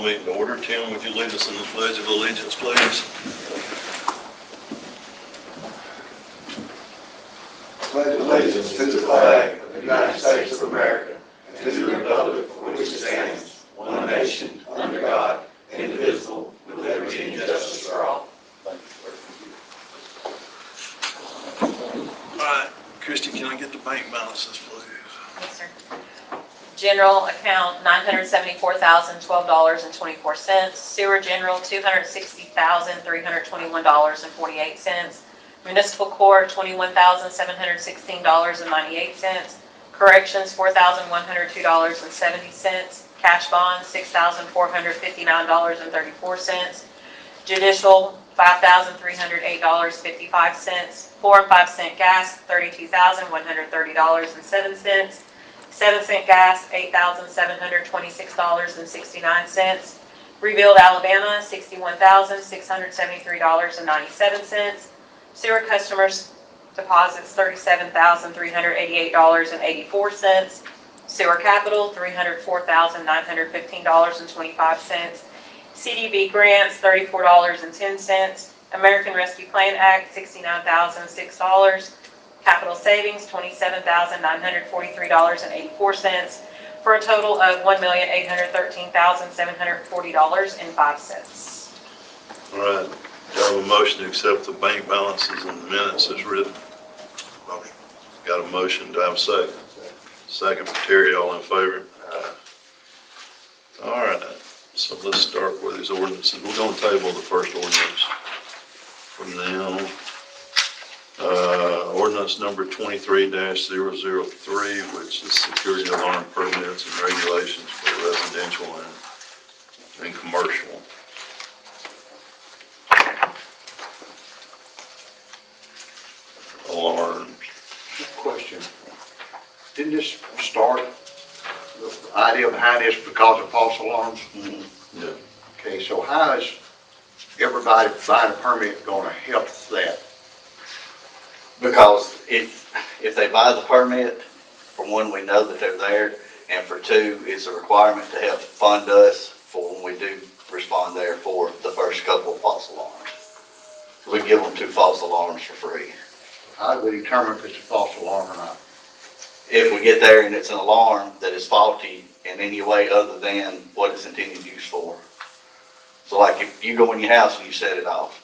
call meeting to order. Tim, would you lead us in the Pledge of Allegiance, please? Pledge allegiance to the flag of the United States of America and to the republic for which it stands, one nation, under God, indivisible, with liberty and justice for all. All right, Christie, can I get the bank balances, please? Yes, sir. General account, $974,012.24. Sewer general, $260,321.48. Municipal court, $21,716.98. Corrections, $4,102.70. Cash bonds, $6,459.34. Judicial, $5,308.55. 4 and 5 cent gas, $32,130.07. 7 cent gas, $8,726.69. Rebuild, Alabama, $61,673.97. Sewer customers deposits, $37,388.84. Sewer capital, $304,915.25. CDB grants, $34.10. American Rescue Plan Act, $69,006. Capital savings, $27,943.84, for a total of $1,813,740.05. All right, do you have a motion to accept the bank balances and the minutes as written? Motion. Got a motion, do I have a second? Second for Terry, all in favor? All right, so let's start with these ordinances. We're going to table the first ordinance from now. Ordinance number 23-003, which is security alarm permits and regulations for residential and commercial. Alarms. Question. Didn't this start, the idea behind this because of false alarms? Yeah. Okay, so how is everybody buying a permit going to help that? Because if they buy the permit, for one, we know that they're there, and for two, it's a requirement to help fund us for when we do respond there for the first couple of false alarms. We give them 2 false alarms for free. How do we determine if it's a false alarm or not? If we get there and it's an alarm that is faulty in any way other than what it's intended use for. So like if you go in your house and you set it off,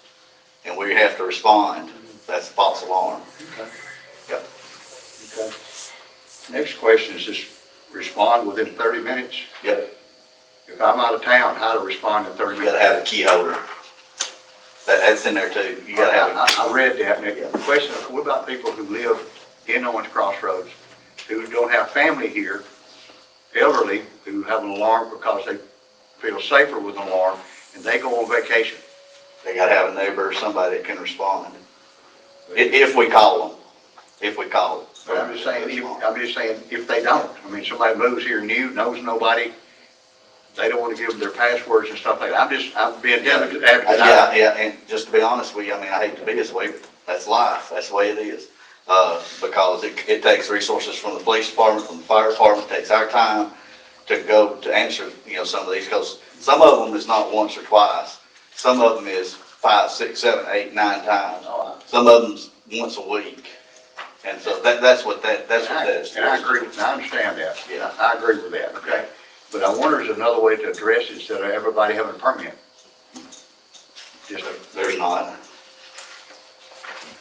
and we have to respond, that's a false alarm. Okay. Yep. Okay. Next question is just respond within 30 minutes. Yep. If I'm out of town, how to respond in 30 You minutes? gotta have a key holder. That's in there too. You gotta have a I read that. And the question, what about people who live in Owens Crossroads, who don't have family here, elderly, who have an alarm because they feel safer with an alarm, and they go on vacation? They gotta have a neighbor or somebody that can respond. If we call them. If we call them. But I'm just saying, if they don't. I mean, somebody moves here new, knows nobody, they don't want to give them their passwords and stuff like that. I'm being delicate advocate. Yeah, and just to be honest with you, I mean, I hate to be this way, but that's life. That's the way it is. Because it takes resources from the police department, from the fire department, it takes our time to go to answer, some of these, because some of them is not once or twice. Some of them is 5, 6, 7, 8, 9 times. Some of them's once a week. And so that's what that is. And I agree, and I understand that. Yeah. I agree with that, okay? But I wonder is another way to address it instead of everybody having a permit? Just There's not.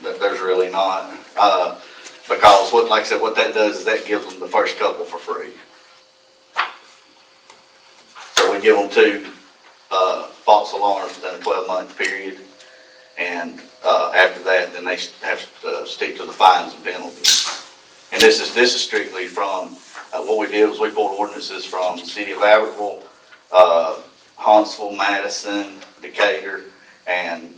There's really not. Because like I said, what that does is that gives them the first couple for free. So we give them 2 false alarms within a 12-month period. And after that, then they have to stick to the fines and penalties. And this is strictly from, what we did was we pulled ordinances from the city of Abbeville, Huntsville, Madison, Decatur, and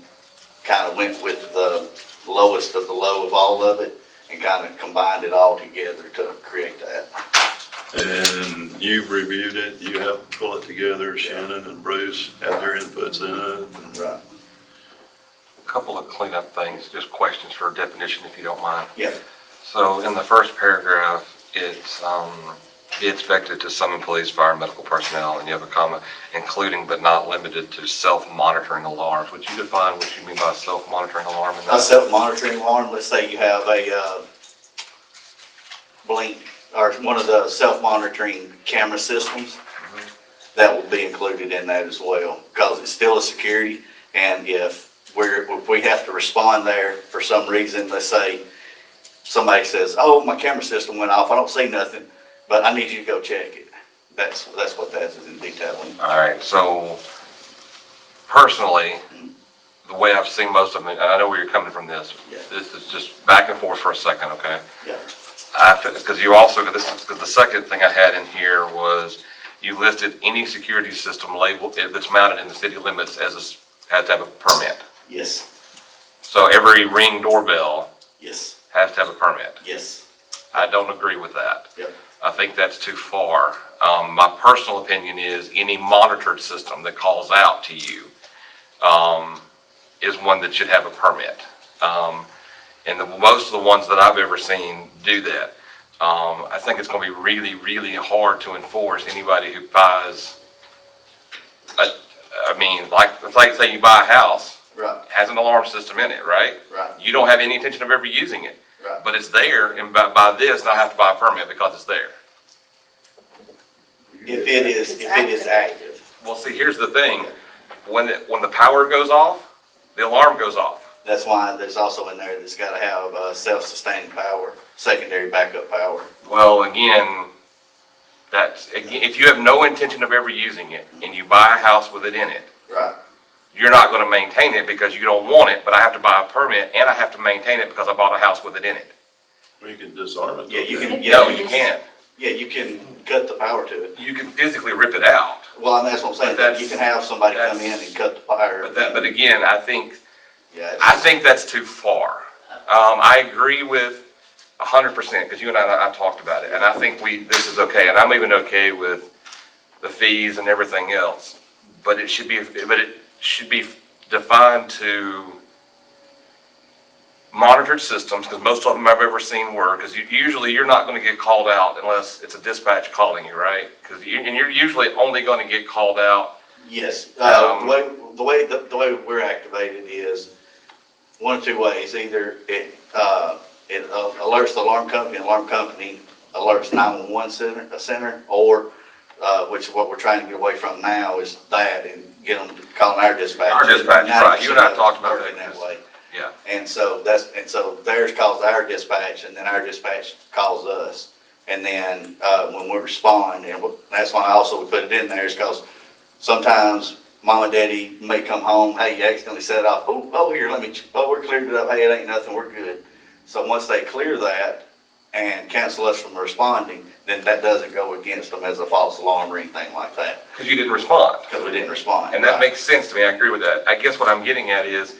kind of went with the lowest of the low of all of it and kind of combined it all together to create that. And you've reviewed it, you helped pull it together, Shannon and Bruce had their inputs in it. Right. A couple of cleanup things, just questions for definition if you don't mind. Yeah. So in the first paragraph, it's be expected to some employees, fire, and medical personnel, and you have a comma, including but not limited to self-monitoring alarms. Would you define what you mean by self-monitoring alarm in A that? self-monitoring alarm, let's say you have a blink, or one of the self-monitoring camera systems, that will be included in that as well, because it's still a security, and if we have to respond there for some reason, let's say somebody says, oh, my camera system went off, I don't see nothing, but I need you to go check it. That's what that is in detailing. All right, so personally, the way I've seen most of them, and I know where you're coming from this, Yeah. this is just back and forth for a second, okay? Yeah. Because you also, because the second thing I had in here was you listed any security system labeled, that's mounted in the city limits has to have a permit. Yes, So every Ring doorbell yes, has to have a permit. yes. I don't agree with that. Yep. I think that's too far. My personal opinion is any monitored system that calls out to you is one that should have a permit. And most of the ones that I've ever seen do that. I think it's going to be really, really hard to enforce anybody who buys, like say you buy a house, Right, has an alarm system in it, right? right, You don't have any intention of ever using it, right. but it's there, and by this, I have to buy a permit because it's there. If it is active. Well, see, here's the thing, when the power goes off, the alarm goes off. That's why there's also in there that's gotta have self-sustaining power, secondary backup power. Well, again, if you have no intention of ever using it, and you buy a house with it in it, Right. you're not gonna maintain it because you don't want it, but I have to buy a permit, and I have to maintain it because I bought a house with it in it. We can disarm it. Yeah, you can, No, you can't. Yeah, you can cut the power to it. You can physically rip it out. Well, and that's what I'm saying, But that's- you can have somebody come in and cut the fire. But again, I think Yeah, that's too far. I agree with 100%, because you and I talked about it, and I think this is okay, and I'm even okay with the fees and everything else. But it should be defined to monitored systems, because most of them I've ever seen were, because usually you're not going to get called out unless it's a dispatch calling you, right? And you're usually only going to get called out. yes, the way we're activated is one of two ways. Either it alerts the alarm company alerts 911 center, or which is what we're trying to get away from now, is that and get them calling our dispatch. Our dispatch, right. You and I 90% talked about working that. that way. Yeah. And so theirs calls our dispatch, and then our dispatch calls us. And then, when we respond, and that's why I also would put it in there, is because sometimes mom and daddy may come home, hey, you accidentally set it off, here, we're cleared it up, hey, it ain't nothing, we're good. So once they clear that and cancel us from responding, then that doesn't go against them as a false alarm or anything like that, Because you didn't respond. because we didn't respond. And that Right. makes sense to me, I agree with that. I guess what I'm getting at is,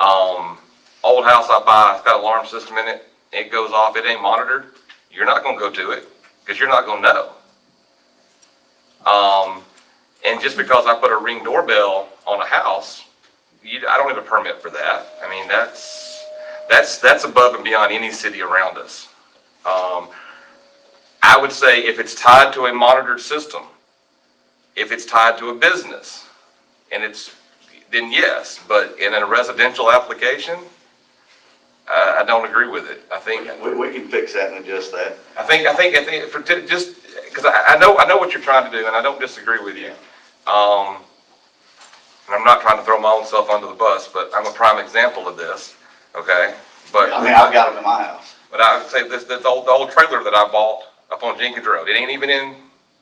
old house I buy, it's got an alarm system in it, it goes off, it ain't monitored, you're not gonna go to it, because you're not gonna know. And just because I put a Ring doorbell on a house, I don't have a permit for that. I mean, that's above and beyond any city around us. I would say if it's tied to a monitored system, if it's tied to a business, then yes, but in a residential application, I don't agree with it. I think We can fix that and adjust that. I think just because I know what you're trying to do, and I don't disagree with you. And I'm not trying to throw my own self under the bus, but I'm a prime example of this. Okay, but I mean, I've got them in my house. But I would say the old trailer that I bought up on Jenkins Road, it ain't even in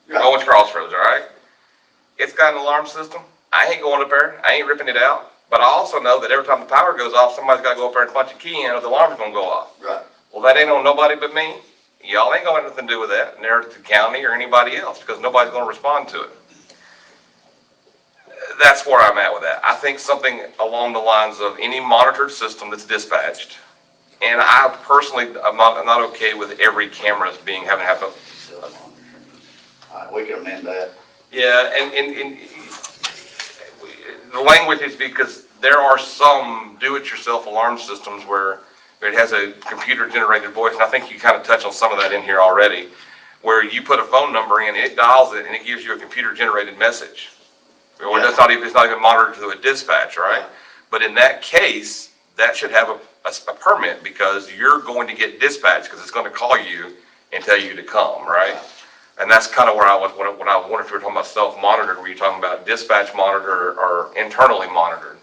Right. Owens Crossroads, all right? It's got an alarm system. I ain't going up there. I ain't ripping it out. But I also know that every time the power goes off, somebody's got to go up there and punch a key in, or the alarm's going to go off. Right. Well, that ain't on nobody but me. Y'all ain't going to have nothing to do with that, nor the county or anybody else, because nobody's going to respond to it. That's where I'm at with that. I think something along the lines of any monitored system that's dispatched. And I personally, I'm not okay with every camera having to have a. All right, we can amend that. Yeah, and the language is because there are some do-it-yourself alarm systems where it has a computer-generated voice, and I think you kind of touched on some of that in here already, where you put a phone number in, it dials it, and it gives you a computer-generated message. Or that's not even, it's not even monitored through a dispatch, right? But in that case, that should have a permit, because you're going to get dispatched, because it's going to call you and tell you to come, right? And that's kind of where I was, when I wondered if you were talking about self-monitored, were you talking about dispatch monitored or internally monitored?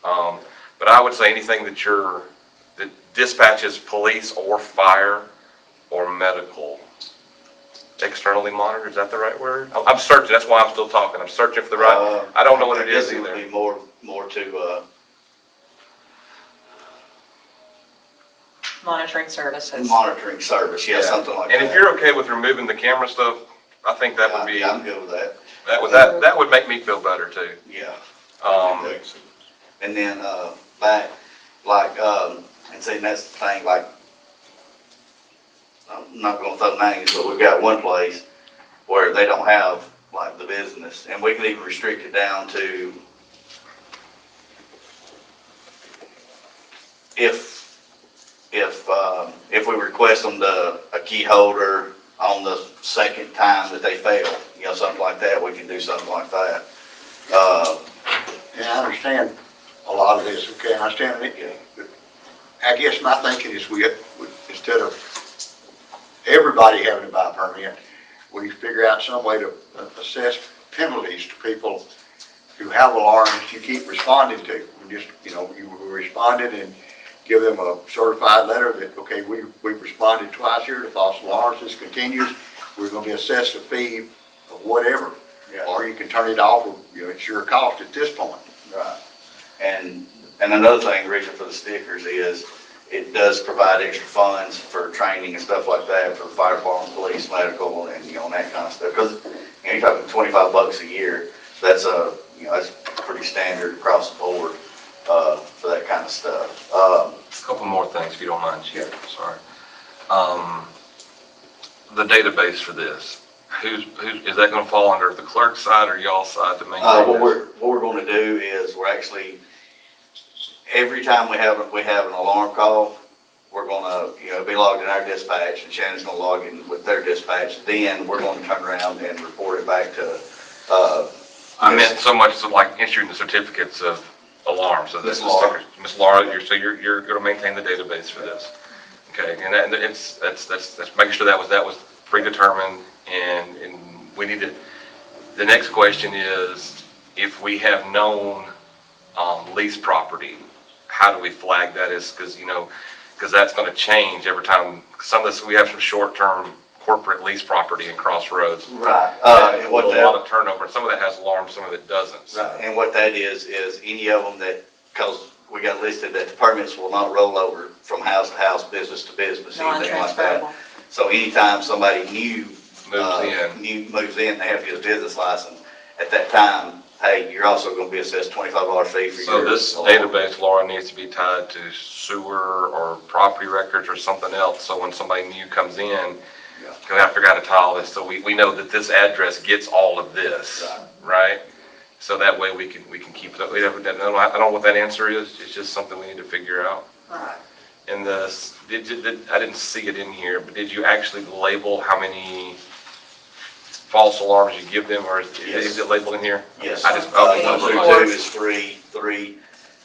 But I would say anything that dispatches police or fire or medical. Externally monitored, is that the right word? I'm searching, that's why I'm still talking, I'm searching for the right, I don't know what it is I guess it would either. be more to, Monitoring services. monitoring service, yeah, something like that. And if you're okay with removing the camera stuff, I think that would be, Yeah, I'm good with that. that would make me feel better too. Yeah. Um, And then, back, like, and see, that's the thing, like, I'm not gonna throw names, but we've got one place where they don't have, like, the business, and we can even restrict it down to if we request them a key holder on the second time that they fail, you know, something like that, we can do something like that. And I understand a lot of this, okay, I understand it. I guess my thinking is we instead of everybody having to buy a permit, we figure out some way to assess penalties to people who have alarms you keep responding to. And just, you know, you responded and give them a certified letter that, okay, we've responded twice here to false alarms, this continues, we're gonna be assessed a fee of whatever. Yeah. Or you can turn it off, or, you know, it's your cost at this point. Right. And another thing, the reason for the stickers is it does provide extra funds for training and stuff like that for the fire department, police, medical, and, you know, and that kind of stuff. Because, you know, you're talking $25 a year, that's that's pretty standard across the board, for that kind of stuff. a couple more things, if you don't mind, Chief, sorry. The database for this, is that gonna fall under the clerk's side or y'all's side to maintain What this? we're gonna do is we're actually, every time we have an alarm call, we're gonna, you know, be logged in our dispatch, and Shannon's gonna log in with their dispatch. Then we're gonna turn around and report it back to, I meant so much as like issuing the certificates of alarm, so this is Ms. Laura. stickers. Ms. Laura, you're gonna maintain the database for this. Okay, and that's making sure that was predetermined, and we need to, the next question is, if we have known, lease property, how do we flag that as, because that's gonna change every time. Some of this, we have some short-term corporate lease property in Crossroads. right, and what A that. lot of turnover, some of that has alarms, some of it doesn't. So- Right, and what that is any of them that, because we got listed that the permits will not roll over from house to house, business to business, anything like that. Non-transferable. So anytime somebody new. Moves in. They have to get a business license. At that time, hey, you're also gonna be assessed $25 fee for So your. this database, Laura, needs to be tied to sewer or property records or something else, so when somebody new comes in, Yeah. because I forgot to tie all this, so we know that this address gets all of this, right? So that way we can keep it up. I don't know what that answer is, it's just something we need to figure out. Right. And I didn't see it in here, but did you actually label how many false alarms you give them, or is Yes. it labeled in here? Yes. I just, 1 through 2 is free, 3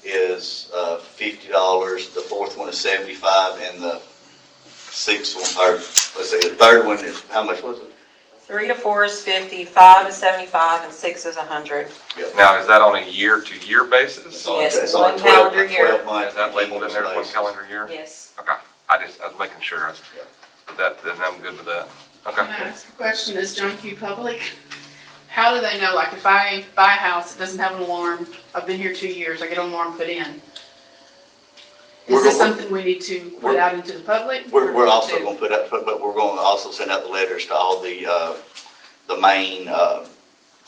is $50, the fourth one is 75, and the sixth one, or let's say the third one is, how much was it? 3 to 4 is 50, 5 is 75, and 6 is 100. now, is that on a year-to-year basis? Yes, It's on a one calendar year. 12-month Is that labeled in there, one basis. calendar year? Yes. Okay, I was making sure, then I'm good with that. Okay. Can I ask a question? Is Junkie public? How do they know, like if I buy a house, it doesn't have an alarm, I've been here 2 years, I get an alarm put in. Is this something we need to put out into the public? We're also gonna but we're gonna also send out the letters to all the main,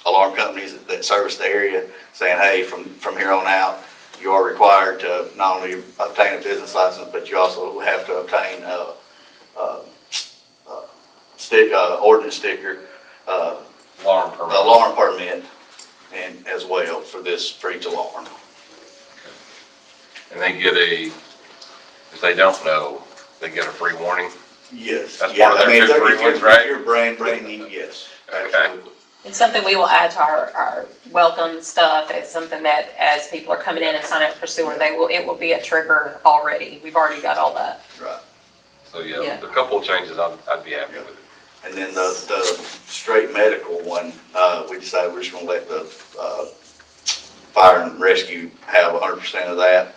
alarm companies that service the area, saying, hey, from here on out, you are required to not only obtain a business license, but you also have to obtain ordinance sticker, Alarm permit. alarm permit, and as well for each alarm. And they get if they don't know, they get a free warning. Yes. That's Yeah, part of I their mean, two free if you're- ones, right? If you're brand new, yes. Okay. Absolutely. It's something we will add to our welcome stuff. It's something that as people are coming in and signing up for sewer, it will be a trigger already. We've already got all that. Right. So, yeah, Yeah. a couple of changes, I'd be happy with it. And then the straight medical one, we decided we're just gonna let the, fire and rescue have 100% of that.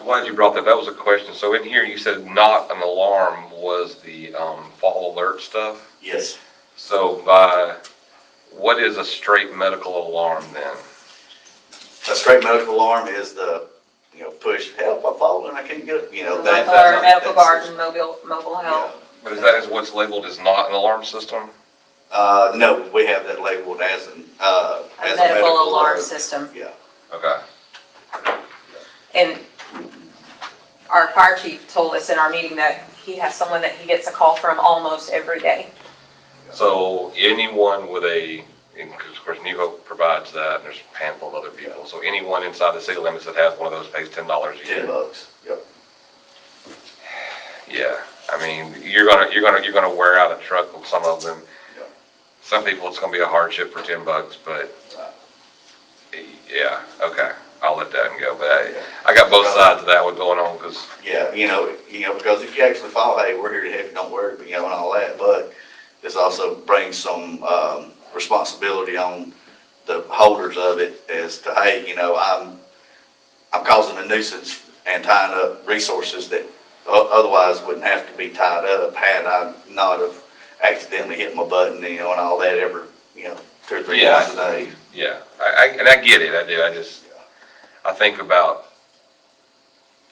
Glad you brought that. That was a question. So in here, you said not an alarm was the fall alert stuff. Yes. So what is a straight medical alarm then? A straight medical alarm is the, push, help, I'm falling, I can't get it, that. Or medical that's- garden, mobile health. But is that is what's labeled as not an alarm system? No, we have that labeled as A as medical alarm alert. system. Yeah. Okay. And our fire chief told us in our meeting that he has someone that he gets a call from almost every day. So anyone with and of course, New Hope provides that, and there's a handful of other people. So anyone inside the city limits that has one of those pays $10 a year. $10, yep. Yeah, I mean, you're gonna wear out a truck with some of them. Yeah. Some people, it's gonna be a hardship for $10, but yeah, okay, I'll let that go. But I got both sides of that one going on, because, Yeah, because if you actually follow, hey, we're here to help you, don't worry, and all that, but this also brings some, responsibility on the holders of it as to, hey, I'm causing a nuisance and tying up resources that otherwise wouldn't have to be tied up had I not have accidentally hit my button, and all that every, 2 or 3 Yeah. times a day. yeah, and I get it, I do, I think about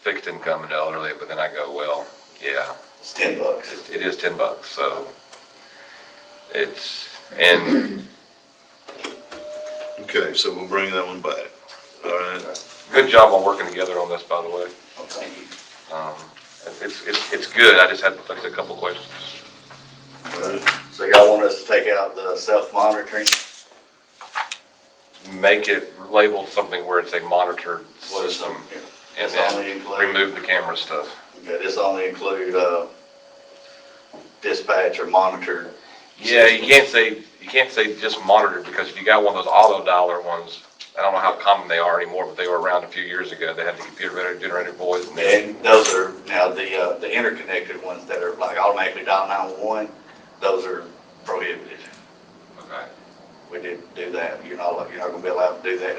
fixed income and elderly, but then I go, well, yeah, It's $10. it is $10, so and Okay, so we'll bring that one back. All right. good job on working together on this, by the way. Oh, thank you. It's good, I just had like a couple questions. All right. So y'all want us to take out the self-monitoring? Make it labeled something where it's a monitored What is system, some- and This only then include, remove the camera stuff. okay, this only include, dispatch or monitored. Yeah, you can't say just monitored, because if you got one of those auto dialer ones, I don't know how common they are anymore, but they were around a few years ago. They had the computer generated voice, and then, And those are now the interconnected ones that are like automatically dial 911, those are prohibited. okay. We didn't do that. You're not gonna be allowed to do that.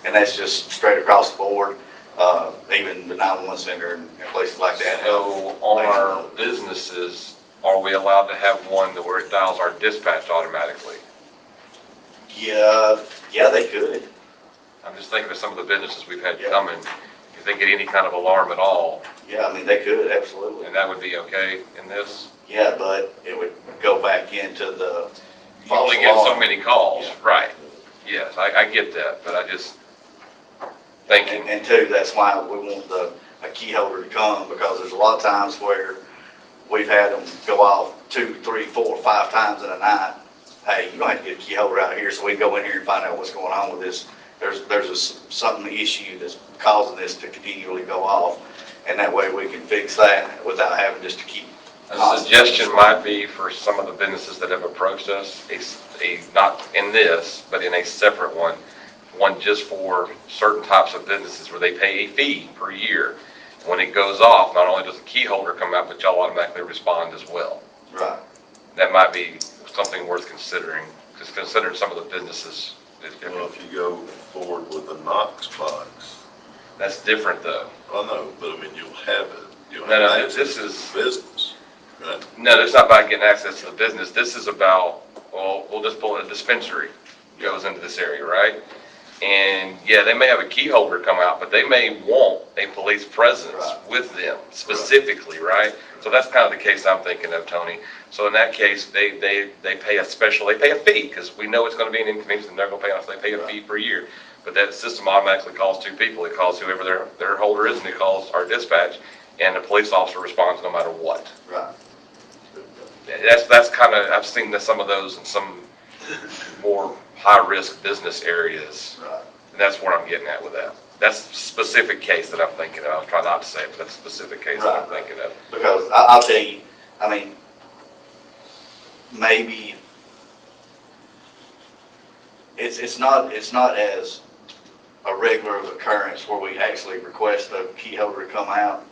And that's just straight across the board, even the 911 center and places like that. So on our businesses, are we allowed to have one where it dials our dispatch automatically? Yeah, they could. I'm just thinking of some of the businesses we've had Yeah. coming, if they get any kind of alarm at all, Yeah, I mean, they could, absolutely. and that would be okay in this? Yeah, but it would go back into the You only get so many calls, Yeah. right? Yes, I get that, but I just thinking, And two, that's why we want a key holder to come, because there's a lot of times where we've had them go off 2, 3, 4, 5 times in a night. Hey, you don't have to get a key holder out here, so we can go in here and find out what's going on with this. There's something issue that's causing this to continually go off, and that way we can fix that without having just to keep. a suggestion might be for some of the businesses that have approached us, not in this, but in a separate one just for certain types of businesses where they pay a fee per year. When it goes off, not only does the key holder come out, but y'all automatically respond as well. Right. That might be something worth considering, just considering some of the businesses. Well, if you go forward with the Knox box, That's different though. I know, but I mean, you'll have it. You'll No, no, have access this to is- the business, right? No, it's not about getting access to the business. This is about, well, we'll just pull a dispensary goes into this area, right? And yeah, they may have a key holder come out, but they may want a police presence Right. with them specifically, right? So that's kind of the case I'm thinking of, Tony. So in that case, they pay a fee, because we know it's going to be an inconvenience and they're going to pay us, they pay a fee per year. But that system automatically calls 2 people. It calls whoever their holder is, and it calls our dispatch, and the police officer responds no matter what. Right. That's kind of, I've seen some of those in some more high-risk business areas, Right. and that's where I'm getting at with that. That's a specific case that I'm thinking of. I was trying not to say it, but that's a specific case that I'm Right. thinking of. Because I'll tell you, I mean, maybe it's not as a regular occurrence where we actually request a key holder to come out.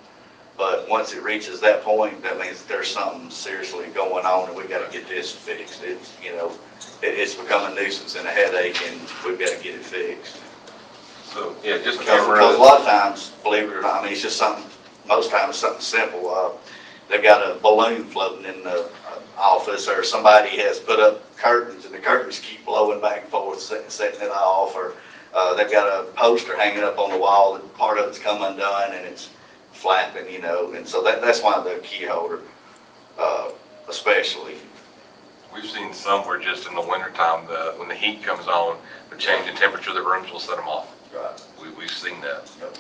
But once it reaches that point, that means there's something seriously going on and we gotta get this fixed. It's, you know, it's become a nuisance and a headache and we've gotta get it fixed. So, yeah, just Because a camera, lot of times, believe it or not, I mean, it's just something, most times it's something simple. They've got a balloon floating in the office, or somebody has put up curtains and the curtains keep blowing back and forth, setting it off, or they've got a poster hanging up on the wall that part of it's come undone and it's flapping, you know, and so that's why the key holder, especially. we've seen some where just in the wintertime, when the heat comes on, the change in temperature of the rooms will set them off. Right. We've seen that. Yep.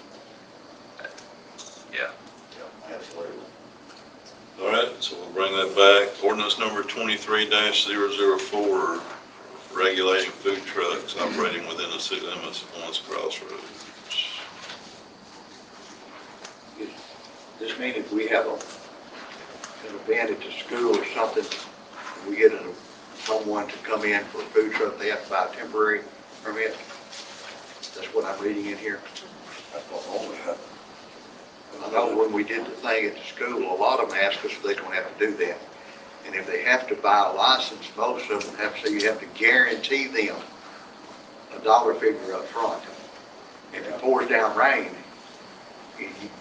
Yeah. Absolutely. All right, so we'll bring that back. Ordinance number 23-004, regulating food trucks operating within the city limits of Owens Crossroads. This means if we have an event at the school or something, and we get someone to come in for a food truck, they have to buy a temporary permit. That's what I'm reading in here. That's what only happens. I know when we did the thing at the school, a lot of them ask us if they don't have to do that. And if they have to buy a license, most of them have to say you have to guarantee them a dollar figure up front. If it pours down rain,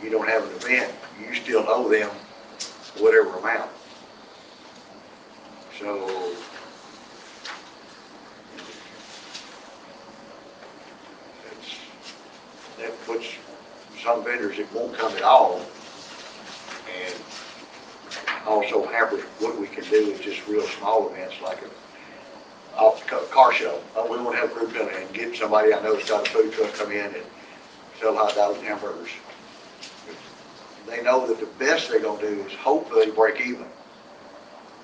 you don't have an event, you still owe them whatever amount. So that puts some vendors that won't come at all, and also hampers what we can do with just real small events like a car show. We want to have a group come in and get somebody I know that's got a food truck come in and sell hot dogs and hamburgers. They know that the best they're gonna do is hopefully break even.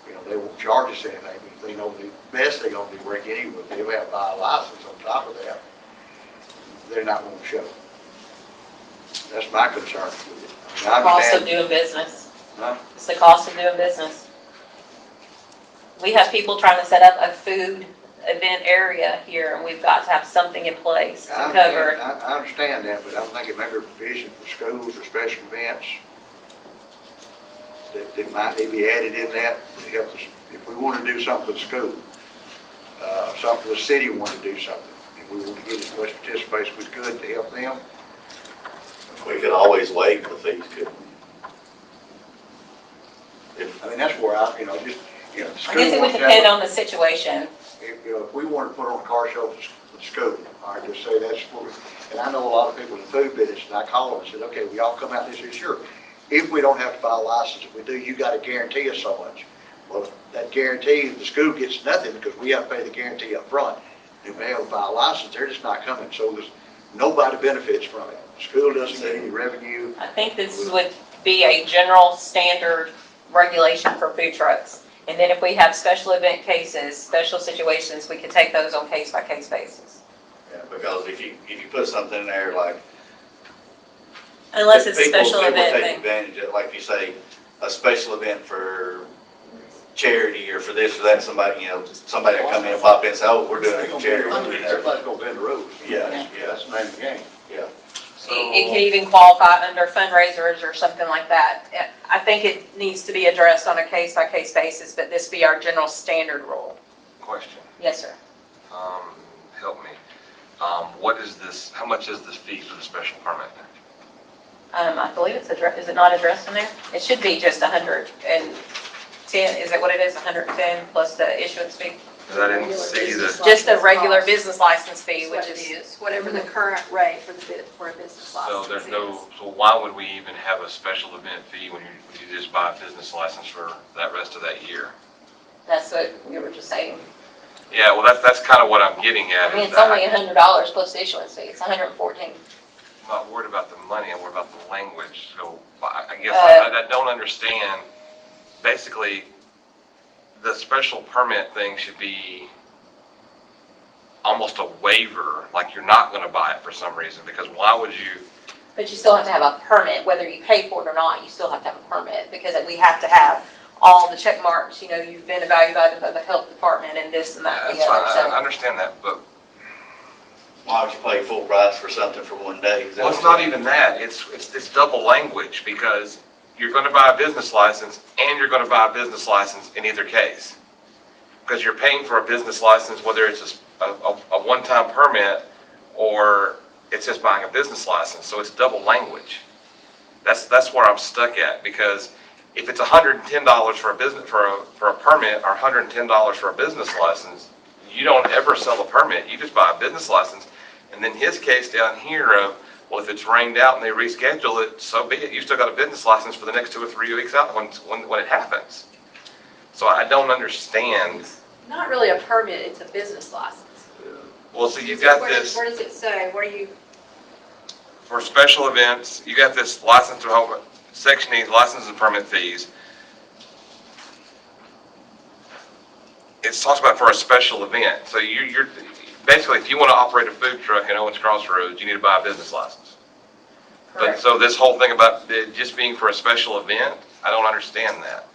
You know, they won't charge us anything, but they know the best they're gonna do break even. If they have to buy a license on top of that, they're not gonna show. That's my concern with it. I mean, I Cost of understand. doing business. Huh? It's the cost of doing business. We have people trying to set up a food event area here, and we've got to have something in place to cover. I understand that, but I'm thinking maybe a provision for schools or special events that might be added in that to help us, if we want to do something for the school, something for the city want to do something, and we want to get as much participation as we could to help them. We could always waive the fees, couldn't we? I mean, that's where the I school guess it would wants to depend have, on the situation. if we want to put on a car show for the school, all right, just say that's what we, and I know a lot of people in the food business, and I call them and said, okay, we all come out and they say, sure. If we don't have to buy a license, if we do, you got to guarantee us so much. Well, that guarantee, the school gets nothing because we have to pay the guarantee up front. If they have to buy a license, they're just not coming, so nobody benefits from it. The school doesn't get any revenue. I think this would be a general standard regulation for food trucks. And then if we have special event cases, special situations, we could take those on case-by-case basis. Yeah, because if you put something in there like. Unless it's a people- special people event take thing. advantage of, like you say, a special event for charity or for this or that, somebody will come in and pop in and say, oh, we're doing it for charity. Everybody's gonna bend the rules. Yeah, That's the name of the game. yeah. It could even qualify under fundraisers or something like that. I think it needs to be addressed on a case-by-case basis, but this be our general standard rule. Question, Yes, sir. help me. What is this, how much is this fee for the special permit? I believe it's is it not addressed in there? It should be just 110, is that what it is, 110 plus the issuance fee? Because I didn't see the, Just a regular business license fee, That's which what it is, is, whatever the current rate for a business so license there's is. so why would we even have a special event fee when you just buy a business license for that rest of that year? that's what you were just saying. Yeah, well, that's kind of what I'm getting at. I mean, is it's that only $100 plus the issuance fee, it's 114. I'm not worried about the money, I'm worried about the language. So I guess I don't understand. Basically, the special permit thing should be almost a waiver, like you're not going to buy it for some reason, because why would you? But you still have to have a permit, whether you pay for it or not, you still have to have a permit, because we have to have all the check marks, you've been evaluated by the health department and this and that and That's the fine, other. I understand that, but, Why would you pay full price for something for one day? Is that well, it's what not even that, it's double language, because you're gonna buy a business license and you're gonna buy a business license in either case. Because you're paying for a business license, whether it's a one-time permit or it's just buying a business license, so it's double language. That's where I'm stuck at, because if it's $110 for a business, for a permit, or $110 for a business license, you don't ever sell a permit, you just buy a business license. And then his case down here of, well, if it's rained out and they reschedule it, so be it, you still got a business license for the next 2 or 3 weeks out when it happens. So I don't understand. Not really a permit, it's a business license. Well, so you've got Where this, does it say? What are you, for special events, you got this license to hold, section E, license and permit fees. It talks about for a special event. So you're basically, if you want to operate a food truck in Owens Crossroads, you need to buy a business license. But Correct. so this whole thing about it just being for a special event, I don't understand that.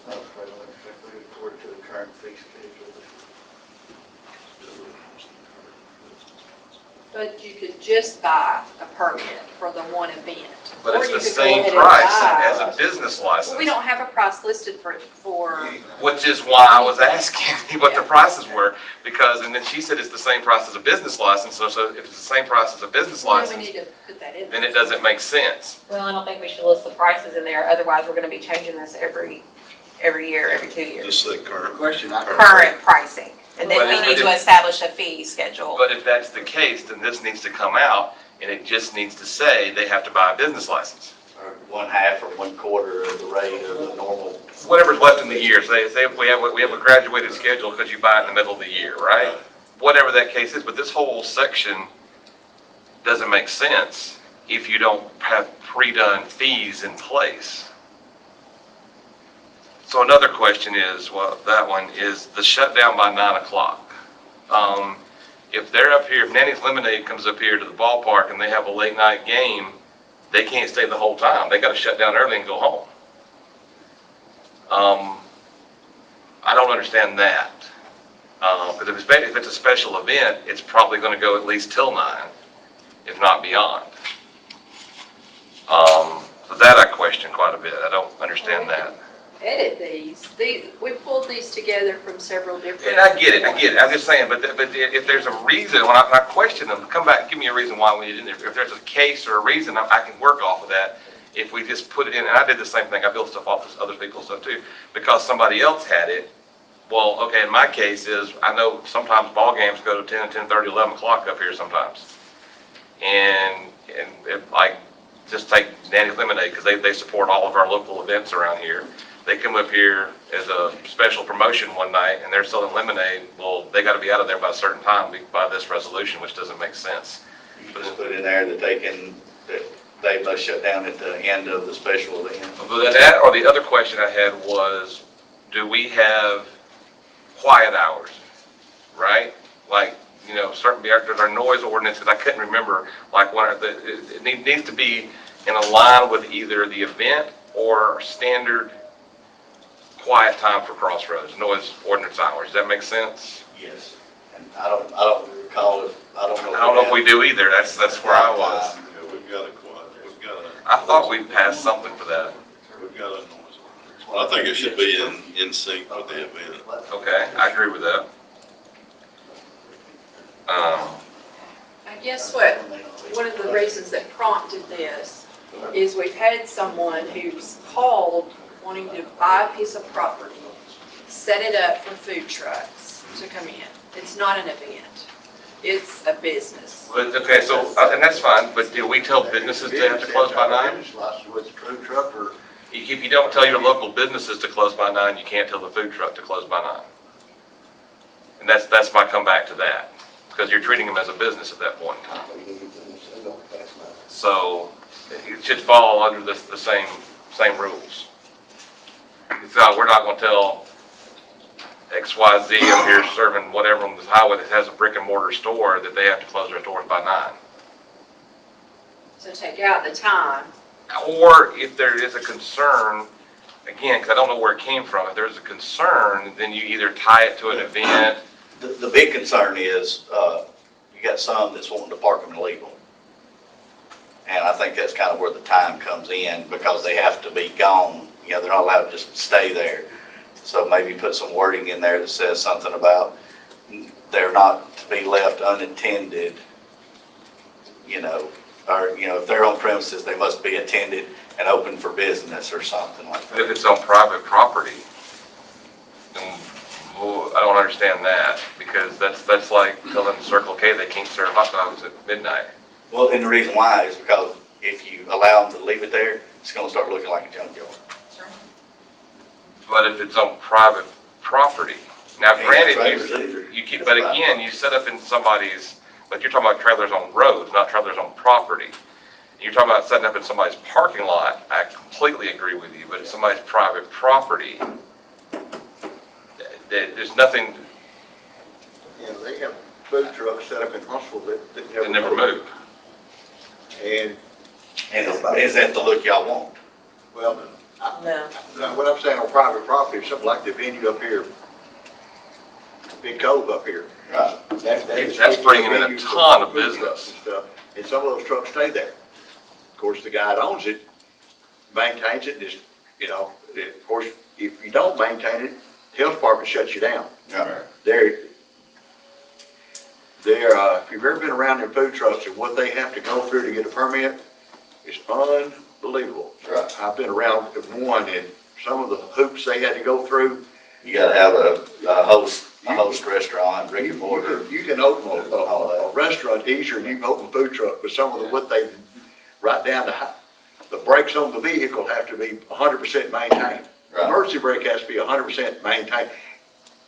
According to the current fee schedule. but you could just buy a permit for the one event. But Or it's you the could go same ahead and price buy- as a business license. Well, we don't have a price listed for, Which is why I was asking what the prices were, because, and then she said it's the same price as a business license, so if it's the same price as a business well, we license, need to put that in. then it doesn't make sense. Well, I don't think we should list the prices in there, otherwise we're gonna be changing this every year, every 2 years. Just say current. Question, Current pricing, and then we But need to if- establish a fee schedule. But if that's the case, then this needs to come out, and it just needs to say they have to buy a business license. Or 1/2 or 1/4 of the rate of the normal. Whatever's left in the year, say if we have a graduated schedule because you buy it in the middle of the year, right? Whatever that case is, but this whole section doesn't make sense if you don't have pre-done fees in place. So another question is, well, that one is the shutdown by 9 o'clock. If they're up here, if Nanny's Lemonade comes up here to the ballpark and they have a late night game, they can't stay the whole time. They gotta shut down early and go home. I don't understand that. Because if it's a special event, it's probably gonna go at least till 9, if not beyond. So that I question quite a bit. I don't understand that. Edit these. We pulled these together from several different. And I get it. I'm just saying, but if there's a reason, when I question them, come back and give me a reason why we need it in there. If there's a case or a reason, I can work off of that. If we just put it in, and I did the same thing, I built stuff off of other people's stuff too, because somebody else had it. Well, okay, in my case is, I know sometimes ball games go to 10, 10:30, 11 o'clock up here sometimes. And if, like, just take Nanny's Lemonade, because they support all of our local events around here. They come up here as a special promotion one night and they're selling lemonade, well, they gotta be out of there by a certain time by this resolution, which doesn't make sense. You just put in there that they must shut down at the end of the special event. But that, or the other question I had was, do we have quiet hours, right? Like, certain, there's our noise ordinance, because I couldn't remember, like, it needs to be in a line with either the event or standard quiet time for Crossroads, noise ordinance hours. Does that make sense? Yes. And I don't recall if, I don't know. I don't know if we do either. That's where I was. Yeah, we've got a I thought we passed something for that. noise ordinance. I think it should be in sync with the event. Okay, I agree with that. I guess one of the reasons that prompted this is we've had someone who's called wanting to buy a piece of property, set it up for food trucks to come in. It's not an event. It's a business. But, okay, so, and that's fine, but do we tell businesses they have to close by 9? Business license with the food truck or If you don't tell your local businesses to close by 9, you can't tell the food truck to close by 9. And that's my comeback to that, because you're treating them as a business at that point in time. So it should fall under the same rules. So we're not gonna tell XYZ up here serving whatever on this highway that has a brick and mortar store that they have to close their doors by 9. So take out the time Or if there is a concern, again, because I don't know where it came from, if there's a concern, then you either tie it to an event. The big concern is, you got some that's wanting to park them illegal. And I think that's kind of where the time comes in, because they have to be gone. You know, they're not allowed to just stay there. So maybe put some wording in there that says something about they're not to be left unattended, you know, or, you know, if they're on premises, they must be attended and open for business or something like But if that. it's on private property, then, well, I don't understand that, because that's like telling Circle K they can't serve hot dogs at midnight. Well, and the reason why is because if you allow them to leave it there, it's gonna start looking like a junkyard. But if it's on private property, now Ain't got trailers granted, either. you keep, but again, you set up in somebody's, but you're talking about trailers on roads, not trailers on property. You're talking about setting up in somebody's parking lot, I completely agree with you, but it's somebody's private property. There's nothing, You know, they have food trucks set up in Huntsville that never move. And, And is that the look y'all want? well, No. what I'm saying on private property, something like the venue up here, Big Cove up here. Right. That's bringing in a ton of Food trucks business. and stuff, and some of those trucks stay there. Of course, the guy that owns it maintains it, and is, you know, of course, if you don't maintain it, health department shuts you down. Right. They're, if you've ever been around their food trucks and what they have to go through to get a permit, it's unbelievable. Right. I've been around one, and some of the hoops they had to go through. You gotta have a host restaurant, brick and mortar. You can open a restaurant easier than you can open a food truck, but some of the, what they, right down to, the brakes on the vehicle have to be 100% maintained. Right. Emergency brake has to be 100% maintained.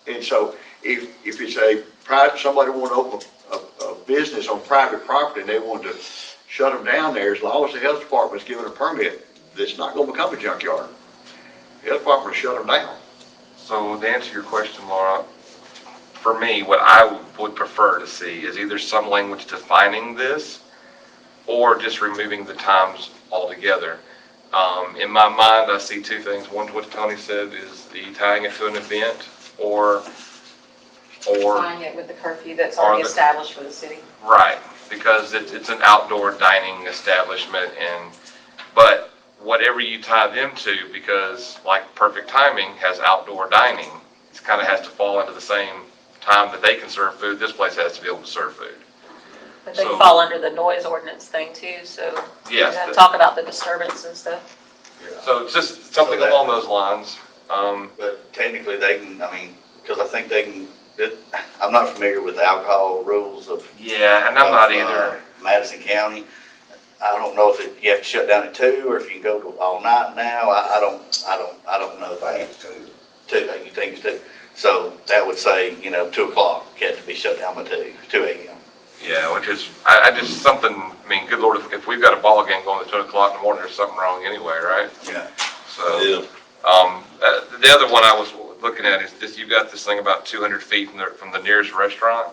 And so if it's a private, somebody want to open a business on private property and they want to shut them down there, as long as the health department's given a permit, it's not going to become a junkyard. The health department will shut them down. So to answer your question, Laura, for me, what I would prefer to see is either some language defining this or just removing the times altogether. In my mind, I see two things. One, what Tony said is the tying it to an event or, Tying it with the curfew that's Or already the- established for the city. right, because it's an outdoor dining establishment but whatever you tie them to, because like Perfect Timing has outdoor dining, it kind of has to fall into the same time that they can serve food, this place has to be able to serve food. But they So- fall under the noise ordinance thing too, so we Yes, have to talk about the disturbance and stuff. so just something So that- along those lines. But technically they can, I mean, because I think they can, I'm not familiar with the alcohol rules of. Yeah, and I'm not of, either. Madison County. I don't know if you have to shut down at 2 or if you can go to all night now. I don't know if I have to. 2, you think it's 2? So that would say, 2 o'clock, you have to be shut down by 2 a.m. Yeah, which is, I just something, I mean, good Lord, if we've got a ball game going at 2 o'clock in the morning, there's something wrong anyway, right? Yeah. So. Yeah. The other one I was looking at is this, you've got this thing about 200 feet from the nearest restaurant.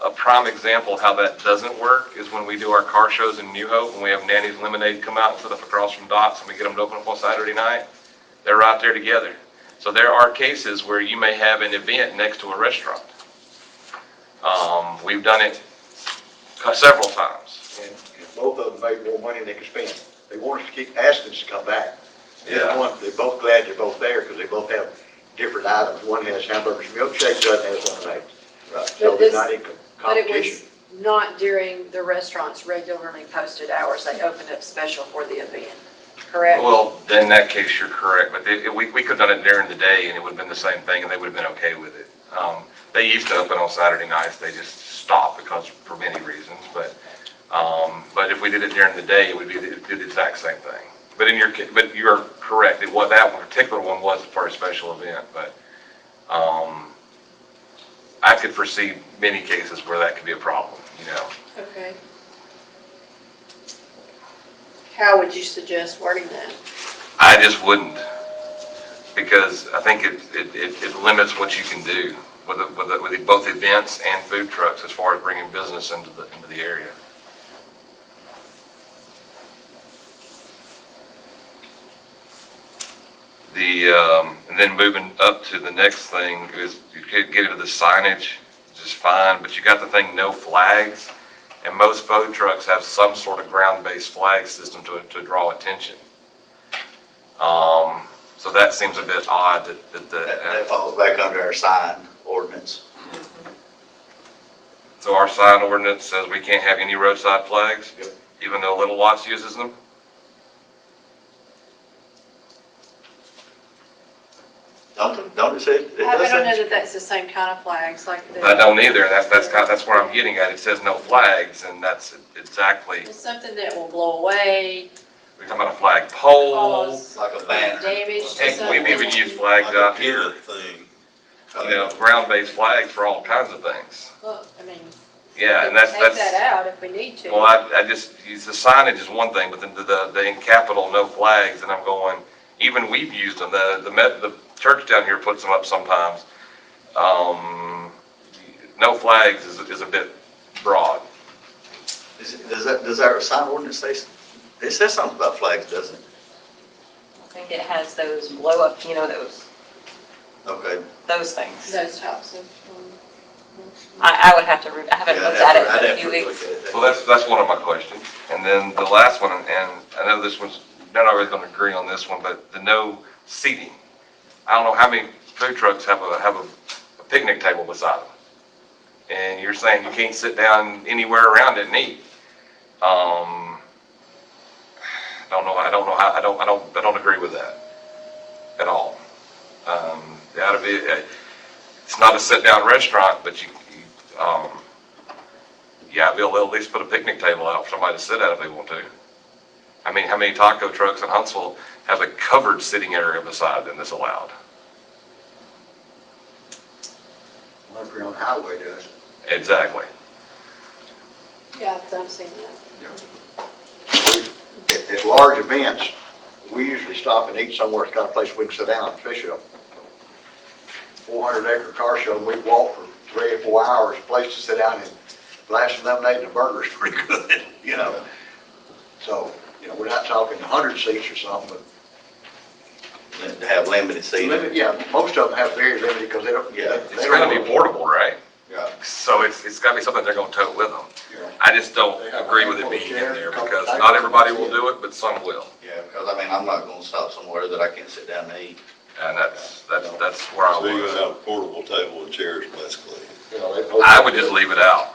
A prime example of how that doesn't work is when we do our car shows in New Hope, when we have Nanny's Lemonade come out and sit up across from Dots and we get them to open up on Saturday night. They're right there together. So there are cases where you may have an event next to a restaurant. We've done it several times. And both of them make more money than they can spend. They want us to keep asking us to come back. Yeah. They're both glad they're both there because they both have different items. One has hamburgers, milkshake, doesn't have lemonade. Right. So they're not in But it competition. was not during the restaurant's regularly posted hours. They opened up special for the event, correct? Well, then in that case, you're correct, but we could have done it during the day and it would have been the same thing and they would have been okay with it. They used to open on Saturday nights, they just stopped because, for many reasons, but if we did it during the day, it would be the exact same thing. But you're correct, that one particular one was for a special event, but, I could foresee many cases where that could be a problem, Okay. How would you suggest wording that? I just wouldn't, because I think it limits what you can do with both events and food trucks as far as bringing business into the area. And then moving up to the next thing is you could get into the signage, which is fine, but you got the thing, no flags. And most food trucks have some sort of ground-based flag system to draw attention. So that seems a bit odd That falls back under our sign ordinance. so our sign ordinance says we can't have any roadside flags? Yep. Even though Little Lots uses them? Don't it say, it I does don't know say? that that's the same kind of flags like the. I don't either, and that's where I'm getting at. It says no flags, and that's exactly, It's something that will blow away, we're talking about a flag pole. cause Like a banner. damage to Heck, something. we've even used flags Like a out here, pivot thing. you know, ground-based flags for all kinds of things. Look, I mean, Yeah, and we can that's, take that out if we need to. well, I just, the signage is one thing, but then the in capital, no flags, and I'm going, even we've used them, the church down here puts them up sometimes. No flags is a bit broad. Does our sign ordinance say, it says something about flags, doesn't it? I think it has those blow up, you know, Okay. those things. Those types of, I would have to, I haven't Yeah, looked at it I'd in a have few to look weeks. at it. Well, that's one of my questions. And then the last one, and I know this one's, they're not really gonna agree on this one, but the no seating. I don't know how many food trucks have a picnic table beside them. And you're saying you can't sit down anywhere around it and eat. I don't agree with that at all. It's not a sit-down restaurant, but they'll at least put a picnic table out for somebody to sit at if they want to. I mean, how many taco trucks in Huntsville have a covered sitting area beside them that's allowed? Murphy on the highway does. Exactly. yeah, I've seen that. At large events, we usually stop and eat somewhere that's got a place we can sit down and fish up. 400-acre car show, we walk for 3 or 4 hours, a place to sit down and glass of lemonade and a burger's pretty good, you know? So, you know, we're not talking 100 seats or something, but To have limited seating. yeah, most of them have very limited because they don't, Yeah, It's gonna be portable, right? Yeah. So it's gotta be something they're gonna tote with them. Yeah. I just don't agree with it being in there because not everybody will do it, but some will. Yeah, because I mean, I'm not gonna stop somewhere that I can't sit down and eat. And that's where I So you're was. gonna have a portable table and chairs basically. I would just leave it out.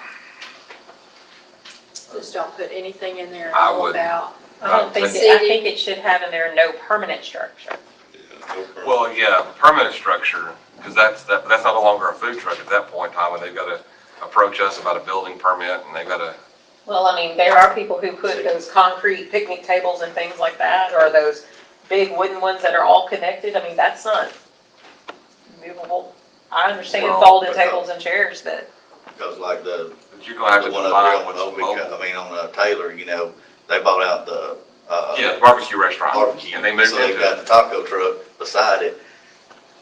Just don't put anything in there I all wouldn't. about. I think it should have in there no permanent structure. Yeah, no problem. Well, yeah, permanent structure, because that's no longer a food truck at that point in time, and they've got to approach us about a building permit, and they've got to, Well, I mean, there are people who put those concrete picnic tables and things like that, or those big wooden ones that are all connected. I mean, that's not movable. I understand Well, folding but- tables and chairs, but Because like the but you're gonna have to one up define there on what's Obi, mobile. I mean, on Taylor, you know, they bought out the, Yeah, the barbecue restaurant, barbecue. and they moved So they've into got it. the taco truck beside it,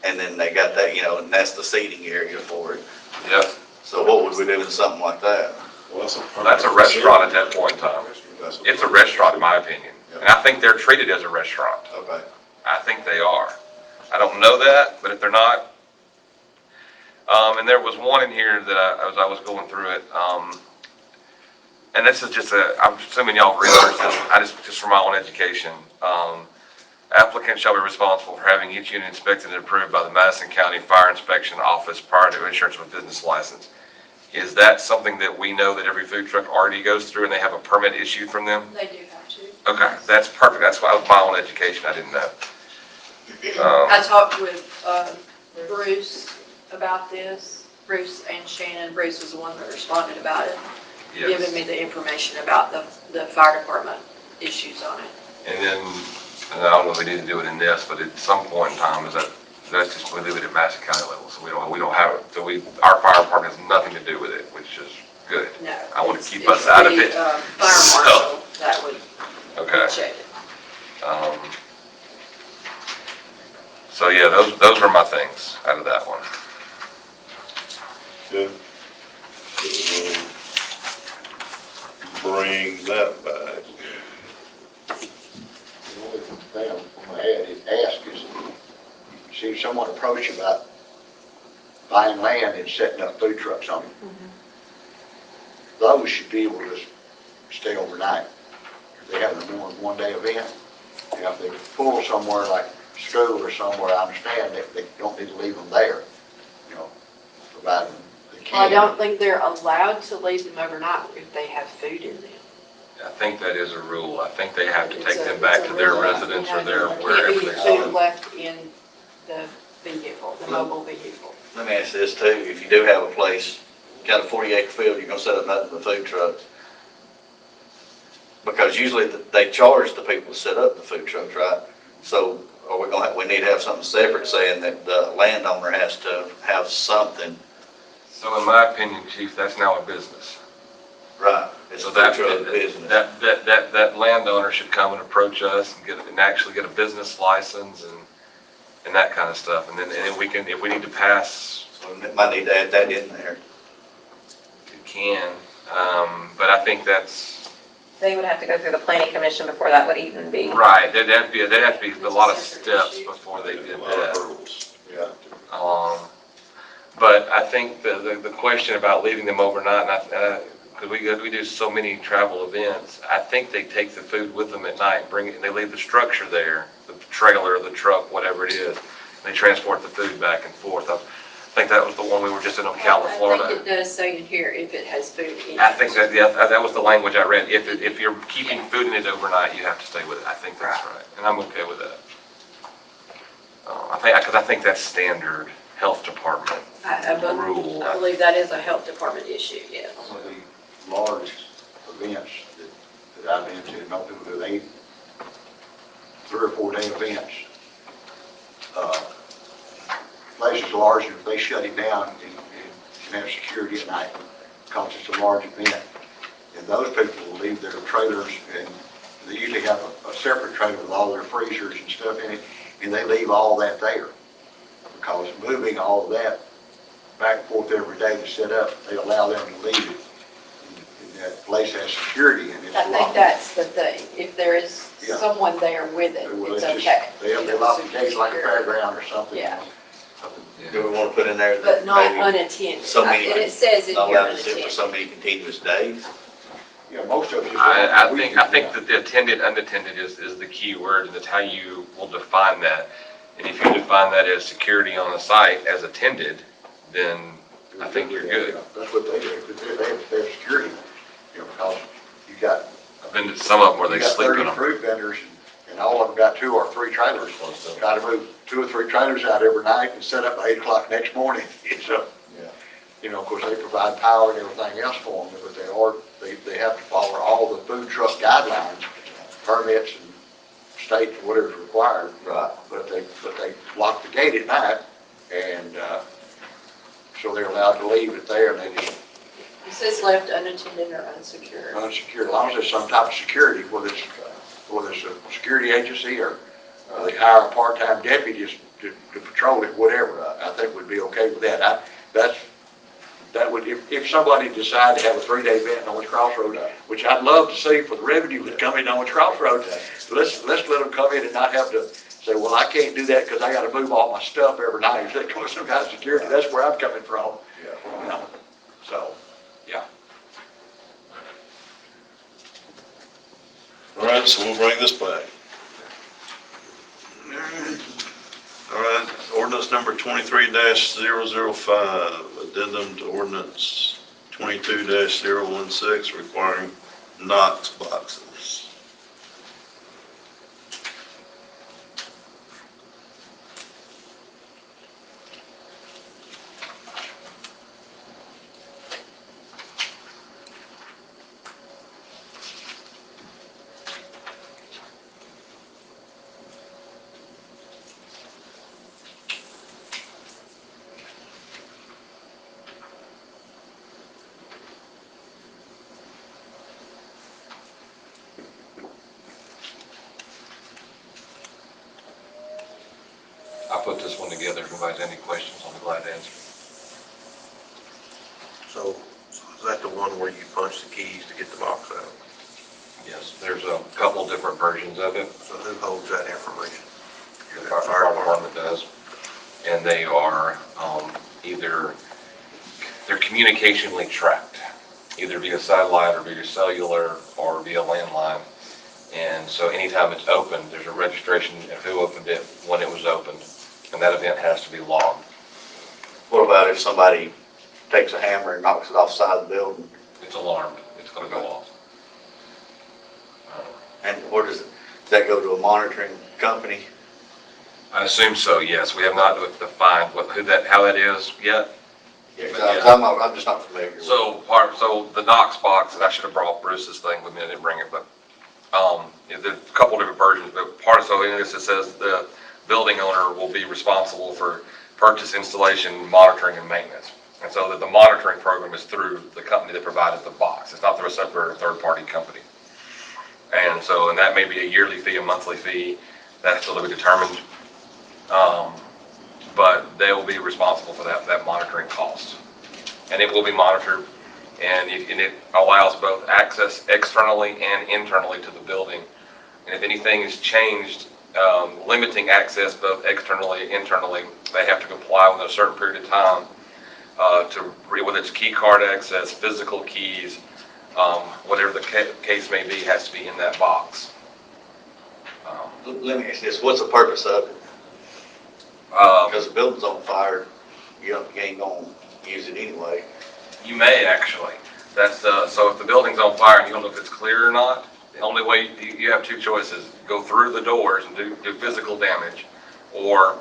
and then they got that, you know, and that's the seating area for it. Yep, So what would we do with something like that? Well, that's a restaurant at that point in time. That's It's a restaurant in my opinion, and I think they're treated as a restaurant. Okay. I think they are. I don't know that, but if they're not, and there was one in here that as I was going through it, and this is just I'm assuming y'all researched this, just for my own education. Applicant shall be responsible for having each unit inspected and approved by the Madison County Fire Inspection Office prior to issuance of a business license. Is that something that we know that every food truck already goes through and they have a permit issued from them? They do have to. Okay, that's perfect. That's why my own education, I didn't know. I talked with Bruce about this, Bruce and Shannon. Bruce was the one that responded about it, Yes. giving me the information about the fire department issues on it. And then, and I don't know if we need to do it in this, but at some point in time, that's just, we leave it at Madison County level, so we don't have it, so our fire department has nothing to do with it, which is good. No. I wanna it's- keep us out of it's it. the, Fire marshal that would Okay, check it. so yeah, those were my things out of that one. good. So we'll bring that back. The only thing I'm gonna add is ask is, see if someone approached you about buying land and setting up food trucks on it. Those should be able to stay overnight. If they have a more than one day event, you know, if they pull somewhere like school or somewhere, I understand that they don't need to leave them there, you know, providing they can. Well, I don't think they're allowed to leave them overnight if they have food in them. I think that is a rule. I think they have to It's take a- them back it's a to their rule. residence or their Can't wherever be they food live. left in the vehicle, the mobile vehicle. Let me ask this too, if you do have a place, got a 40-acre field, you're gonna set up nothing but food trucks. Because usually they charge the people to set up the food trucks, right? So are we gonna, we need to have something separate saying that the landowner has to have something. So in my opinion, Chief, that's now a business. Right. It's So a that, food truck business. that landowner should come and approach us and actually get a business license and that kind of stuff. And then we can, if we need to pass, So we might need to add that in there. we can. But I think that's, They would have to go through the planning commission before that would even be. right, there'd have to be a lot of steps before they did A lot of that. hurdles. Yeah. But I think the question about leaving them overnight, because we do so many travel events, I think they take the food with them at night, and bring it, and they leave the structure there, the trailer, the truck, whatever it is. They transport the food back and forth. I think that was the one we were just in Ocala, I think Florida. it does say in here if it has food in it. I think that, yeah, that was the language I read. If you're keeping food in it overnight, you have to stay with it. I think that's right, and I'm okay with that. Because I think that's standard health department rule. I believe that is a health department issue, yes. Some of the large events that I've been to, know people do 3 or 4 day events. Places large, if they shut it down and can have security at night, because it's a large event. And those people will leave their trailers, and they usually have a separate trailer with all their freezers and stuff in it, and they leave all that there. Because moving all of that back and forth every day to set up, they allow them to leave it. And that place has security and it's I think locked. that's the thing. If there is Yeah. someone there with it, Well, it's it's just- okay. They lock the gates like a fairground or something. Yeah. Do we want to put in there But that not maybe unattended. so many- And it says in not here allowed to sit for unattended. so many continuous days? Yeah, most of it is. I think that the attended, unattended is the key word, and it's how you will define that. And if you define that as security on the site as attended, then I think you're good. That's what they do. They have security, you know, because you got. I've been to some of them where they You got sleep in 30 them. fruit vendors, and all of them got 2 or 3 trailers. Got to move 2 or 3 trailers out every night and set up at 8 o'clock next morning. So, you know, of course, they provide power and everything else for them, but they have to follow all the food truck guidelines, permits and state whatever's required. Right. But they lock the gate at night, and so they're allowed to leave it there, and they just It says left unattended or unsecured. unsecured, as long as there's some type of security, whether it's a security agency or they hire a part-time deputy to patrol it, whatever, I think would be okay with that. That would, if somebody decided to have a 3-day event in Owens Crossroads, which I'd love to see for the revenue that come in Owens Crossroads, let's let them come in and not have to say, well, I can't do that because I got to move all my stuff every night. If they come with some kind of security, that's where I'm coming from. You know, so, yeah. All right, so we'll bring this back. All right, ordinance number 23-005, addendum to ordinance 22-016 requiring Knox boxes. I put this one together. If anybody has any questions, I'll be glad to answer. So is that the one where you punch the keys to get the box out? Yes, there's a couple different versions of it. So who holds that information? The fire department does. and they are either, they're communicationally tracked, either via satellite or via cellular or via landline. And so anytime it's open, there's a registration of who opened it, when it was opened, and that event has to be logged. What about if somebody takes a hammer and knocks it off the side of the building? It's alarmed, it's gonna go off. And where does that go to a monitoring company? I assume so, yes. We have not defined how that is yet. Yeah, 'cause Yeah. I'm just not familiar with it. So the Knox box, and I should have brought Bruce's thing with me, I didn't bring it, but, there's a couple different versions, but so in this, it says the building owner will be responsible for purchase, installation, monitoring, and maintenance. And so that the monitoring program is through the company that provided the box. It's not through a separate or third-party company. And so, and that may be a yearly fee, a monthly fee, that's still to be determined. But they will be responsible for that monitoring cost. And it will be monitored, and it allows both access externally and internally to the building. And if anything is changed, limiting access both externally and internally, they have to comply within a certain period of time whether it's key card access, physical keys, whatever the case may be, has to be in that box. Let me ask this, what's the purpose of it? Um, Because the building's on fire, you ain't gonna use it anyway. You may actually. That's so if the building's on fire and you don't know if it's clear or not, the only way you have two choices: go through the doors and do physical damage, or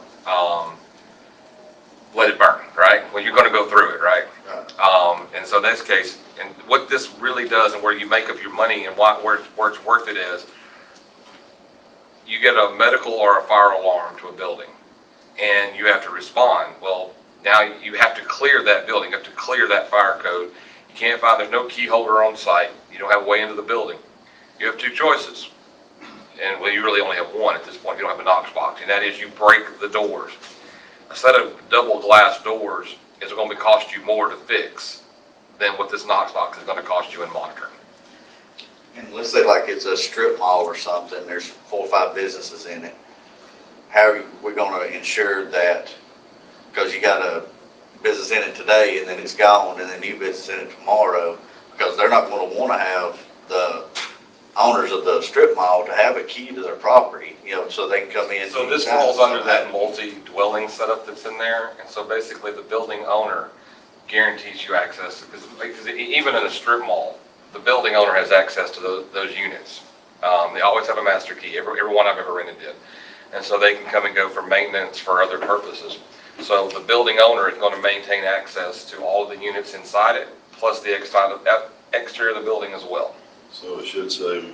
let it burn. Right? Well, you're going to go through it, right? And so in this case, and what this really does, and where you make up your money, and where it's worth it is, you get a medical or a fire alarm to a building, and you have to respond. Well, now you have to clear that building, you have to clear that fire code. You can't find, there's no key holder on site, you don't have a way into the building. You have two choices, and well, you really only have one at this point. You don't have a Knox box, and that is you break the doors. A set of double glass doors is going to cost you more to fix than what this Knox box is going to cost you in monitoring. And let's say like it's a strip mall or something, there's 4 or 5 businesses in it. How are we gonna ensure that, because you got a business in it today and then it's gone, and then new business in it tomorrow, because they're not gonna wanna have the owners of the strip mall to have a key to their property, so they can come in. So this falls under that multi-dwelling setup that's in there, and so basically the building owner guarantees you access, because even in a strip mall, the building owner has access to those units. They always have a master key, every one I've ever rented did. And so they can come and go for maintenance, for other purposes. So the building owner is going to maintain access to all of the units inside it, plus the exterior of the building as well. So it should say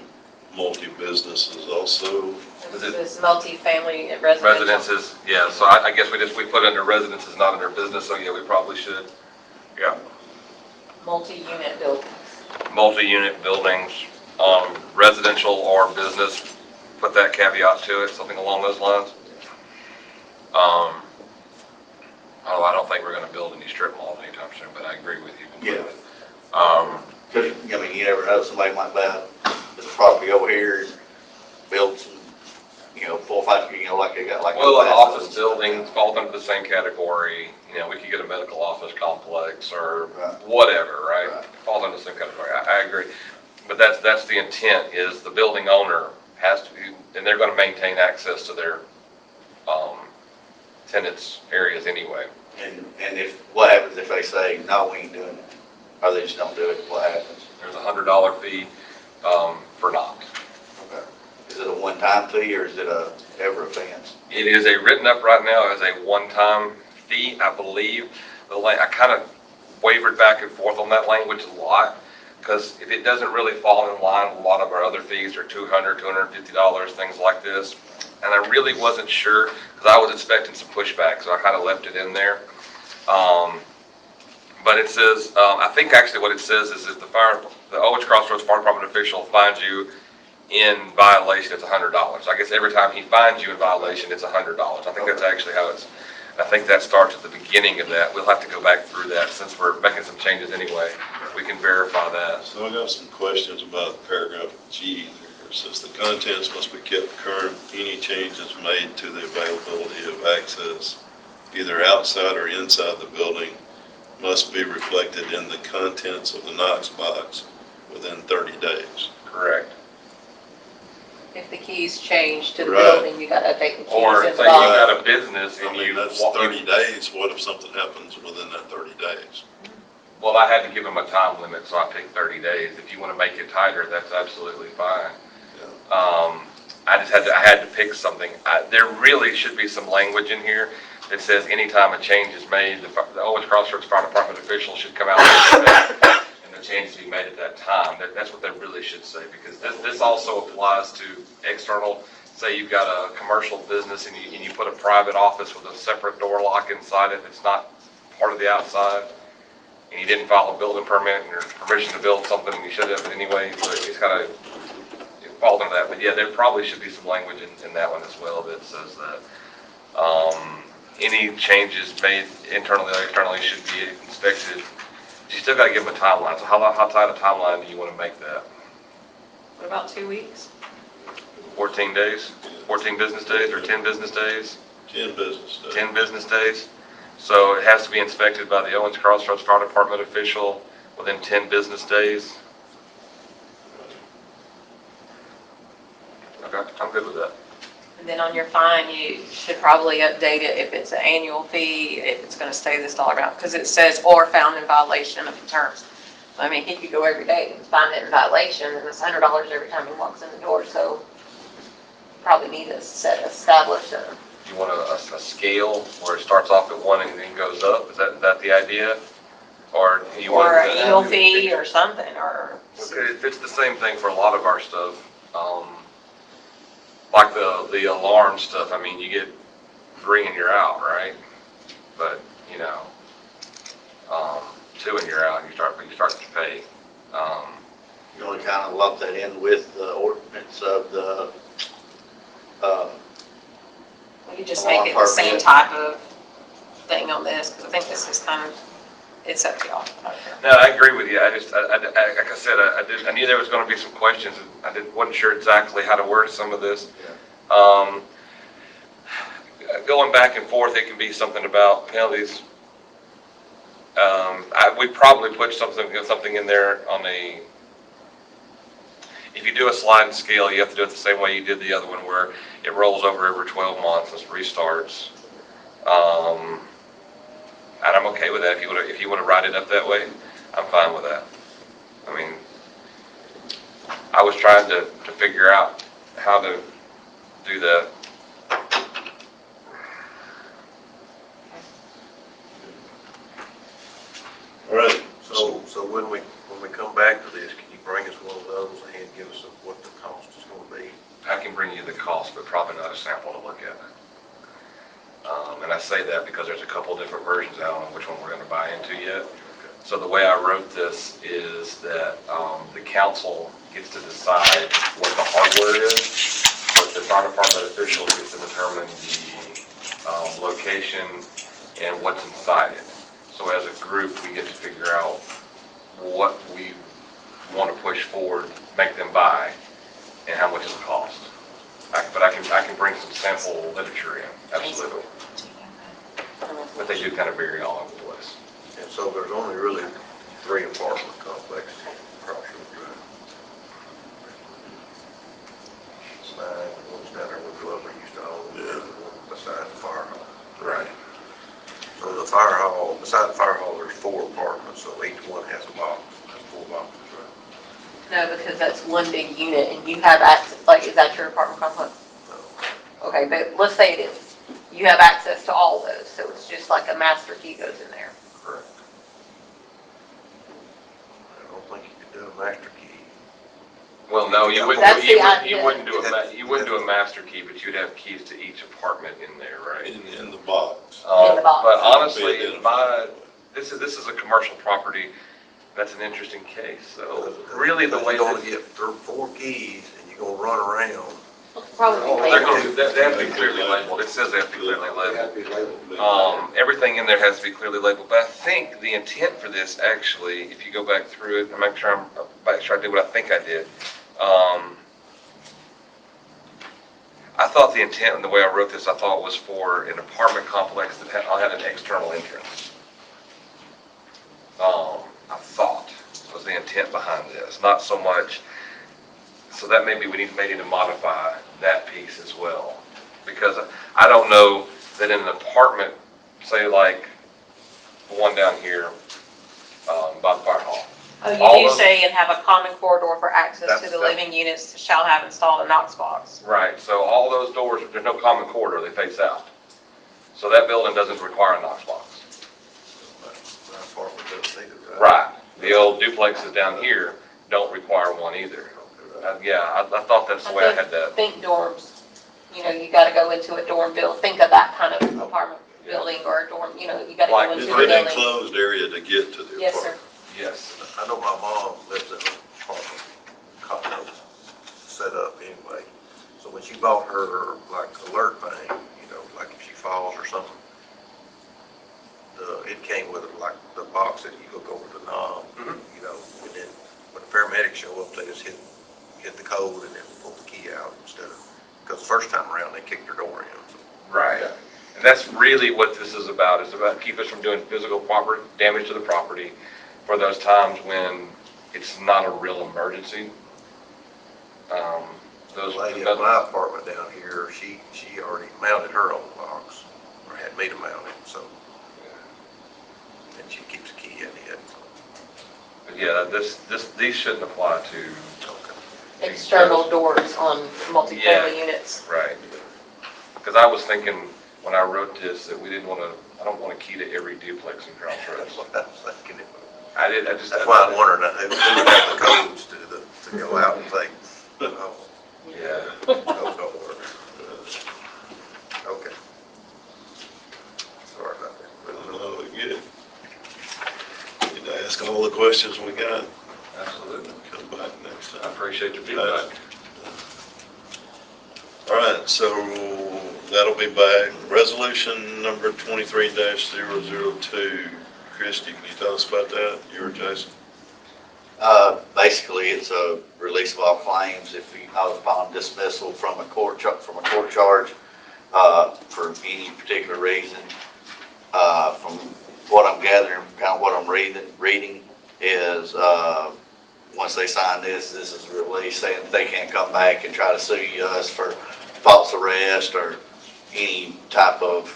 multi-businesses also. Is it- This multi-family residential. Residences, yeah, so I guess we put under residences, not under business, so yeah, we probably should. Yeah. Multi-unit buildings. Multi-unit buildings, residential or business, put that caveat to it, something along those lines. I don't think we're gonna build any strip malls anytime soon, but I agree with you completely. Because, you never know, somebody might buy this property over here and build some, 4 or 5, like they got like. Well, an office building falls under the same category, we could get a medical office complex or Right. whatever, right? Right. Falls under the same category, I agree. But that's the intent, is the building owner has to, and they're gonna maintain access to their, tenants' areas anyway. And what happens if they say, no, we ain't doing it, or they just don't do it, what happens? There's a $100 fee, for Knox. Okay. Is it a one-time fee, or is it a ever offense? It is written up right now as a one-time fee, I believe. I kind of wavered back and forth on that language a lot, because if it doesn't really fall in line with a lot of our other fees, are $200, $250, things like this. And I really wasn't sure, because I was expecting some pushback, so I kind of left it in there. But it says, I think actually what it says is if the Owens Crossroads Fire Department official finds you in violation, it's $100. I guess every time he finds you in violation, it's $100. I think that's actually how I think that starts at the beginning of that. We'll have to go back through that since we're making some changes anyway. We can verify that. So I got some questions about paragraph G there. It says the contents must be kept current, any changes made to the availability of access either outside or inside the building, must be reflected in the contents of the Knox box within 30 days. Correct. If the keys change to the Right. building, you gotta update the keys Or in say the you box. got a business I and mean, you. that's walk- 30 days. What if something happens within that 30 days? Well, I had to give them a time limit, so I picked 30 days. If you want to make it tighter, that's absolutely fine. I had to pick something. There really should be some language in here that says anytime a change is made, the Owens Crossroads Fire Department officials should come out and the changes be made at that time. That's what they really should say, because this also applies to external. Say you've got a commercial business and you put a private office with a separate door lock inside it that's not part of the outside, and you didn't file a building permit and your permission to build something, and you should have anyway, so it's kind of fall into that. But yeah, there probably should be some language in that one as well that says that any changes made internally or externally should be inspected. You still got to give them a timeline. So how tight a timeline do you want to make that? What about 2 weeks? 14 days? 14 business days or 10 business days? 10 business days. 10 business days. So it has to be inspected by the Owens Crossroads Fire Department official within 10 business days. Okay, I'm good with that. And then on your fine, you should probably update it if it's an annual fee, if it's gonna stay this dollar amount, because it says or found in violation of the terms. I mean, he could go every day and find it in violation, and it's $100 every time he walks in the door, so probably need to establish a, You want a scale where it starts off at 1 and then goes up? Is that the idea? Or you want? or an annual fee or something, or. Okay, it's the same thing for a lot of our stuff. Like the alarm stuff, I mean, you get 3 and you're out, right? But, 2 and you're out, and you start to pay. You only kind of lump that in with the ordinance of the, We could just make it the same type of thing on this, because I think this is kind of, it's up to y'all. No, I agree with you. I just, like I said, I knew there was going to be some questions. And wasn't sure exactly how to word some of this. Going back and forth, it can be something about penalties. We probably put something in there on if you do a sliding scale, you have to do it the same way you did the other one, where it rolls over every 12 months and restarts. And I'm okay with that. If you want to write it up that way, I'm fine with that. I mean, I was trying to figure out how to do that. All right. So when we come back to this, can you bring us one of those and give us what the cost is gonna be? I can bring you the cost, but probably not a sample to look at. And I say that because there's a couple different versions. I don't know which one we're going to buy into yet. So the way I wrote this is that the council gets to decide what the hardware is, but the fire department official gets to determine the location and what's inside it. So as a group, we get to figure out what we want to push forward, make them buy, and how much it'll cost. But I can bring some sample literature in, absolutely. But they do kind of vary all over the place. And so there's only really 3 apartment complexes across the drive. Nine, one's down there with Glover used to own, the other one beside the fire hall. Right. So the fire hall, beside the fire hall, there's 4 apartments, so each one has a box. That's 4 boxes, right? No, because that's one big unit, and you have access, like, is that your apartment complex? No. Okay, but let's say it is. You have access to all those, so it's just like a master key goes in there. Correct. I don't think you could do a master key. Well, no, you wouldn't. That's the You idea. wouldn't do you wouldn't do a master key, but you'd have keys to each apartment in there, right? In the box. In the box. But honestly, this is a commercial property. That's an interesting case. So really, the way You're gonna that get 4 keys and you're gonna run around. Probably they're later. going to, they have to be clearly labeled. It says they have to be clearly labeled. Everything in there has to be clearly labeled, but I think the intent for this, actually, if you go back through it and make sure I did what I think I did. I thought the intent and the way I wrote this, I thought was for an apartment complex that had an external entrance. I thought was the intent behind this, not so much, so that maybe we may need to modify that piece as well. Because I don't know that in an apartment, say like the one down here, by the fire hall. Oh, All you do those- say and have a common corridor for access to That's- the living units shall have installed a Knox box. Right, so all those doors, there's no common corridor, they face out. So that building doesn't require a Knox box. My apartment doesn't either, right? Right, the old duplexes down here don't require one either. Yeah, I thought that's the way I had that. Think dorms, you know, you gotta go into a dorm build, think of that kind of apartment building or a dorm, you know, you gotta Like, go Is into there a an building. enclosed area to get to the Yes, sir. apartment? Yes, I know my mom lives in an apartment condo set up anyway. So when she bought her like alert thing, you know, like if she falls or something, it came with like the box that you hook over the knob, Mhm. you know, and then when the paramedics show up, they just hit the code and then pull the key out instead of, because the first time around, they kicked her door in. right. And that's really what this is about. It's about keep us from doing physical property damage to the property for those times when it's not a real emergency. Those, The lady in my apartment down here, she already mounted her own box, or had me to mount it, so. And she keeps a key in it. yeah, these shouldn't apply to, Okay. External doors on multifamily units. right. Because I was thinking when I wrote this that we didn't want to, I don't want a key to every duplex in That's Crossroads. what I was thinking. I just. That's why I'm wondering who would have the codes to go out and say, oh, Yeah. those don't work. Okay. Sorry about that. No, good. Need to ask all the questions we got, Absolutely. come back next I time. appreciate your feedback. All right, so that'll be back. Resolution number 23-002. Christie, can you tell us about that? You or Jason? Basically, it's a release of all claims if you are upon dismissal from a court charge, for any particular reason. From what I'm gathering, kind of what I'm reading is, once they sign this is a release saying that they can't come back and try to sue us for false arrest or any type of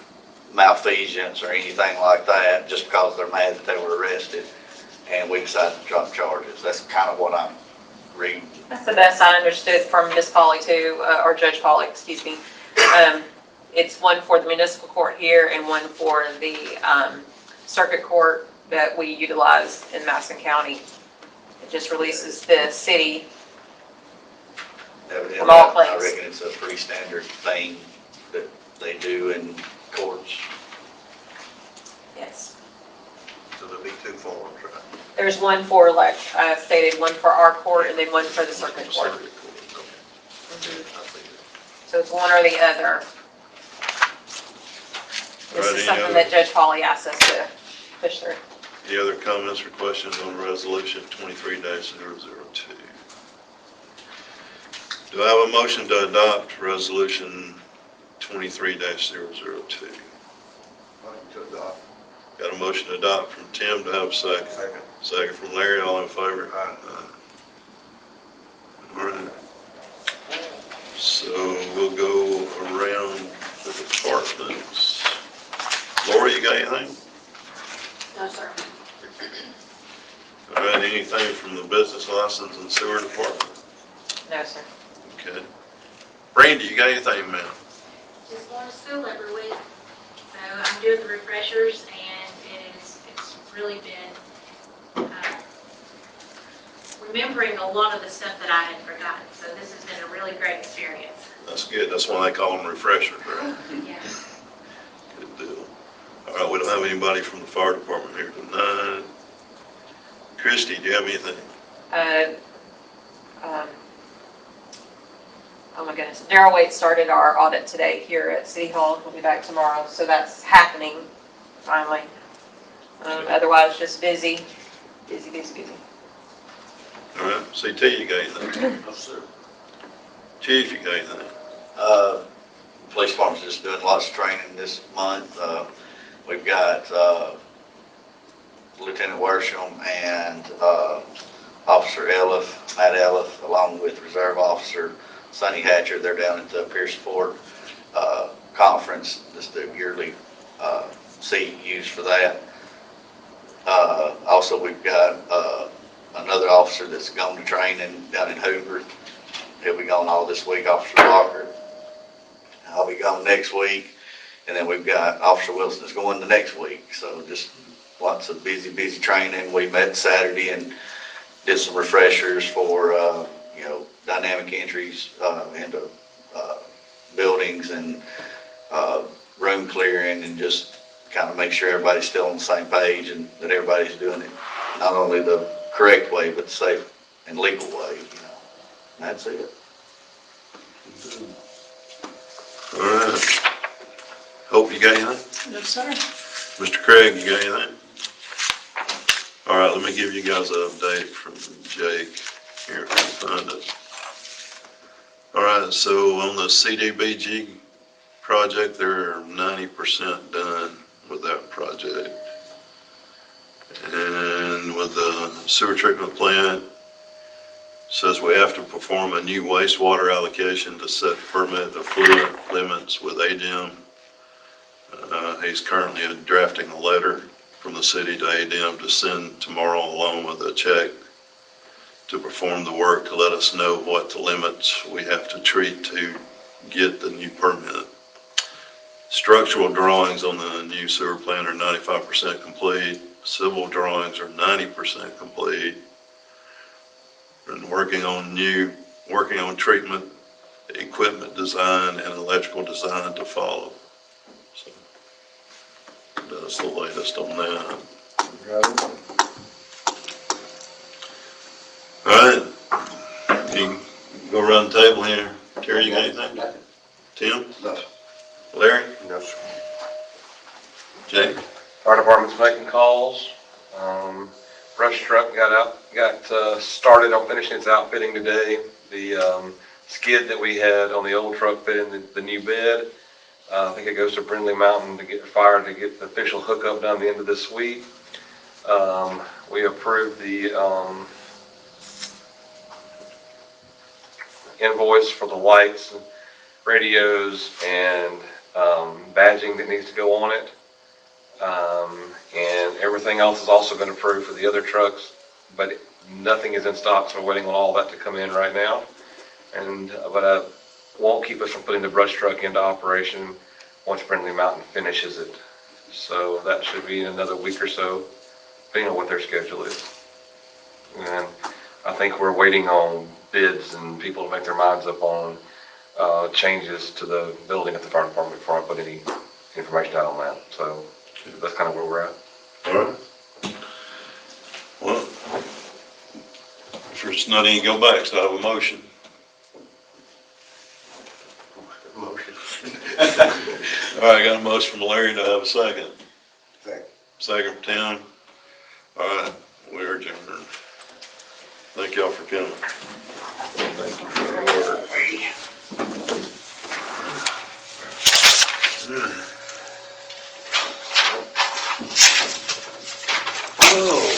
malfeasance or anything like that, just because they're mad that they were arrested and we decided to drop charges. That's kind of what I'm reading. That's the best I understood from Ms. Polly too, or Judge Polly, excuse me. It's one for the municipal court here and one for the circuit court that we utilize in Madison County. It just releases the city. Evidently, From all I claims. reckon it's a pretty standard thing that they do in courts. Yes. So there'll be two forms, right? There's one for, like I stated, one for our court and then one for the circuit court. Okay. Mhm. I see it. So it's one or the other. This Right, is any something other- that Judge Polly asked us to push through. Any other comments or questions on resolution 23-002? Do I have a motion to adopt resolution 23-002? Motion to adopt. Got a motion to adopt from Tim, to have a second. Second. Second from Larry, all in favor? Aye. All right. So we'll go around the departments. Laura, you got anything? No, sir. All right, anything from the business license and sewer department? No, sir. Okay. Randy, you got anything, man? Just going to school every week. So I'm doing the refreshers and it's really been, remembering a lot of the stuff that I had forgotten. So this has been a really great experience. That's good. That's why they call them refreshers, right? Yeah. Good deal. All right, we don't have anybody from the fire department here tonight. Christie, do you have anything? Oh my goodness, Darrell Waite started our audit today here at City Hall. We'll be back tomorrow, so that's happening finally. Otherwise, just busy. All right, CT, you got anything? No, sir. Chief, you got anything? police department's just doing lots of training this month. We've got, Lieutenant Worsham and, Officer Matt Elliff, along with Reserve Officer Sonny Hatcher. They're down at the Pierce Ford, conference. This is the yearly, seat used for that. Also, we've got, another officer that's gone to training down in Hoover. He'll be gone all this week, Officer Walker. I'll be gone next week. And then we've got Officer Wilson that's going the next week. So just lots of busy training. We met Saturday and did some refreshers for, dynamic entries, into, buildings and, room clearing, and just kind of make sure everybody's still on the same page and that everybody's doing it not only the correct way, but the safe and legal way, And that's it. All right. Hope you got anything? No, sir. Mr. Craig, you got anything? All right, let me give you guys an update from Jake here if I can find it. All right, so on the CDBG project, they're 90% done with that project. And with the sewer treatment plant, says we have to perform a new wastewater allocation to set permit effluent limits with ADM. He's currently drafting a letter from the city to ADM to send tomorrow along with a check to perform the work to let us know what the limits we have to treat to get the new permit. Structural drawings on the new sewer plant are 95% complete. Civil drawings are 90% complete. And working on treatment, equipment design, and electrical design to follow. So that's the latest on that. All right, you can go around the table here. Terry, you got anything? Tim? No. Larry? No, sir. Jake? Fire department's making calls. Brush truck got started on finishing its outfitting today. The skid that we had on the old truck fit in the new bed. I think it goes to Brindley Mountain to get fired to get the official hookup done the end of this week. We approved the invoice for the lights, radios, and badging that needs to go on it. And everything else is also been approved for the other trucks, but nothing is in stock, so we're waiting on all that to come in right now. But I won't keep us from putting the brush truck into operation once Brindley Mountain finishes it. So that should be in another week or so, depending on what their schedule is. And I think we're waiting on bids and people to make their minds up on changes to the building at the fire department before I put any information out on that. So that's kind of where we're at. All right. Well, if there's not any go backs, I have a motion. Motion. All right, I got a motion from Larry. Do I have a second? Second. Second from Tim. All right, we are adjourned. Thank y'all for coming. Thank you for your work. Oh.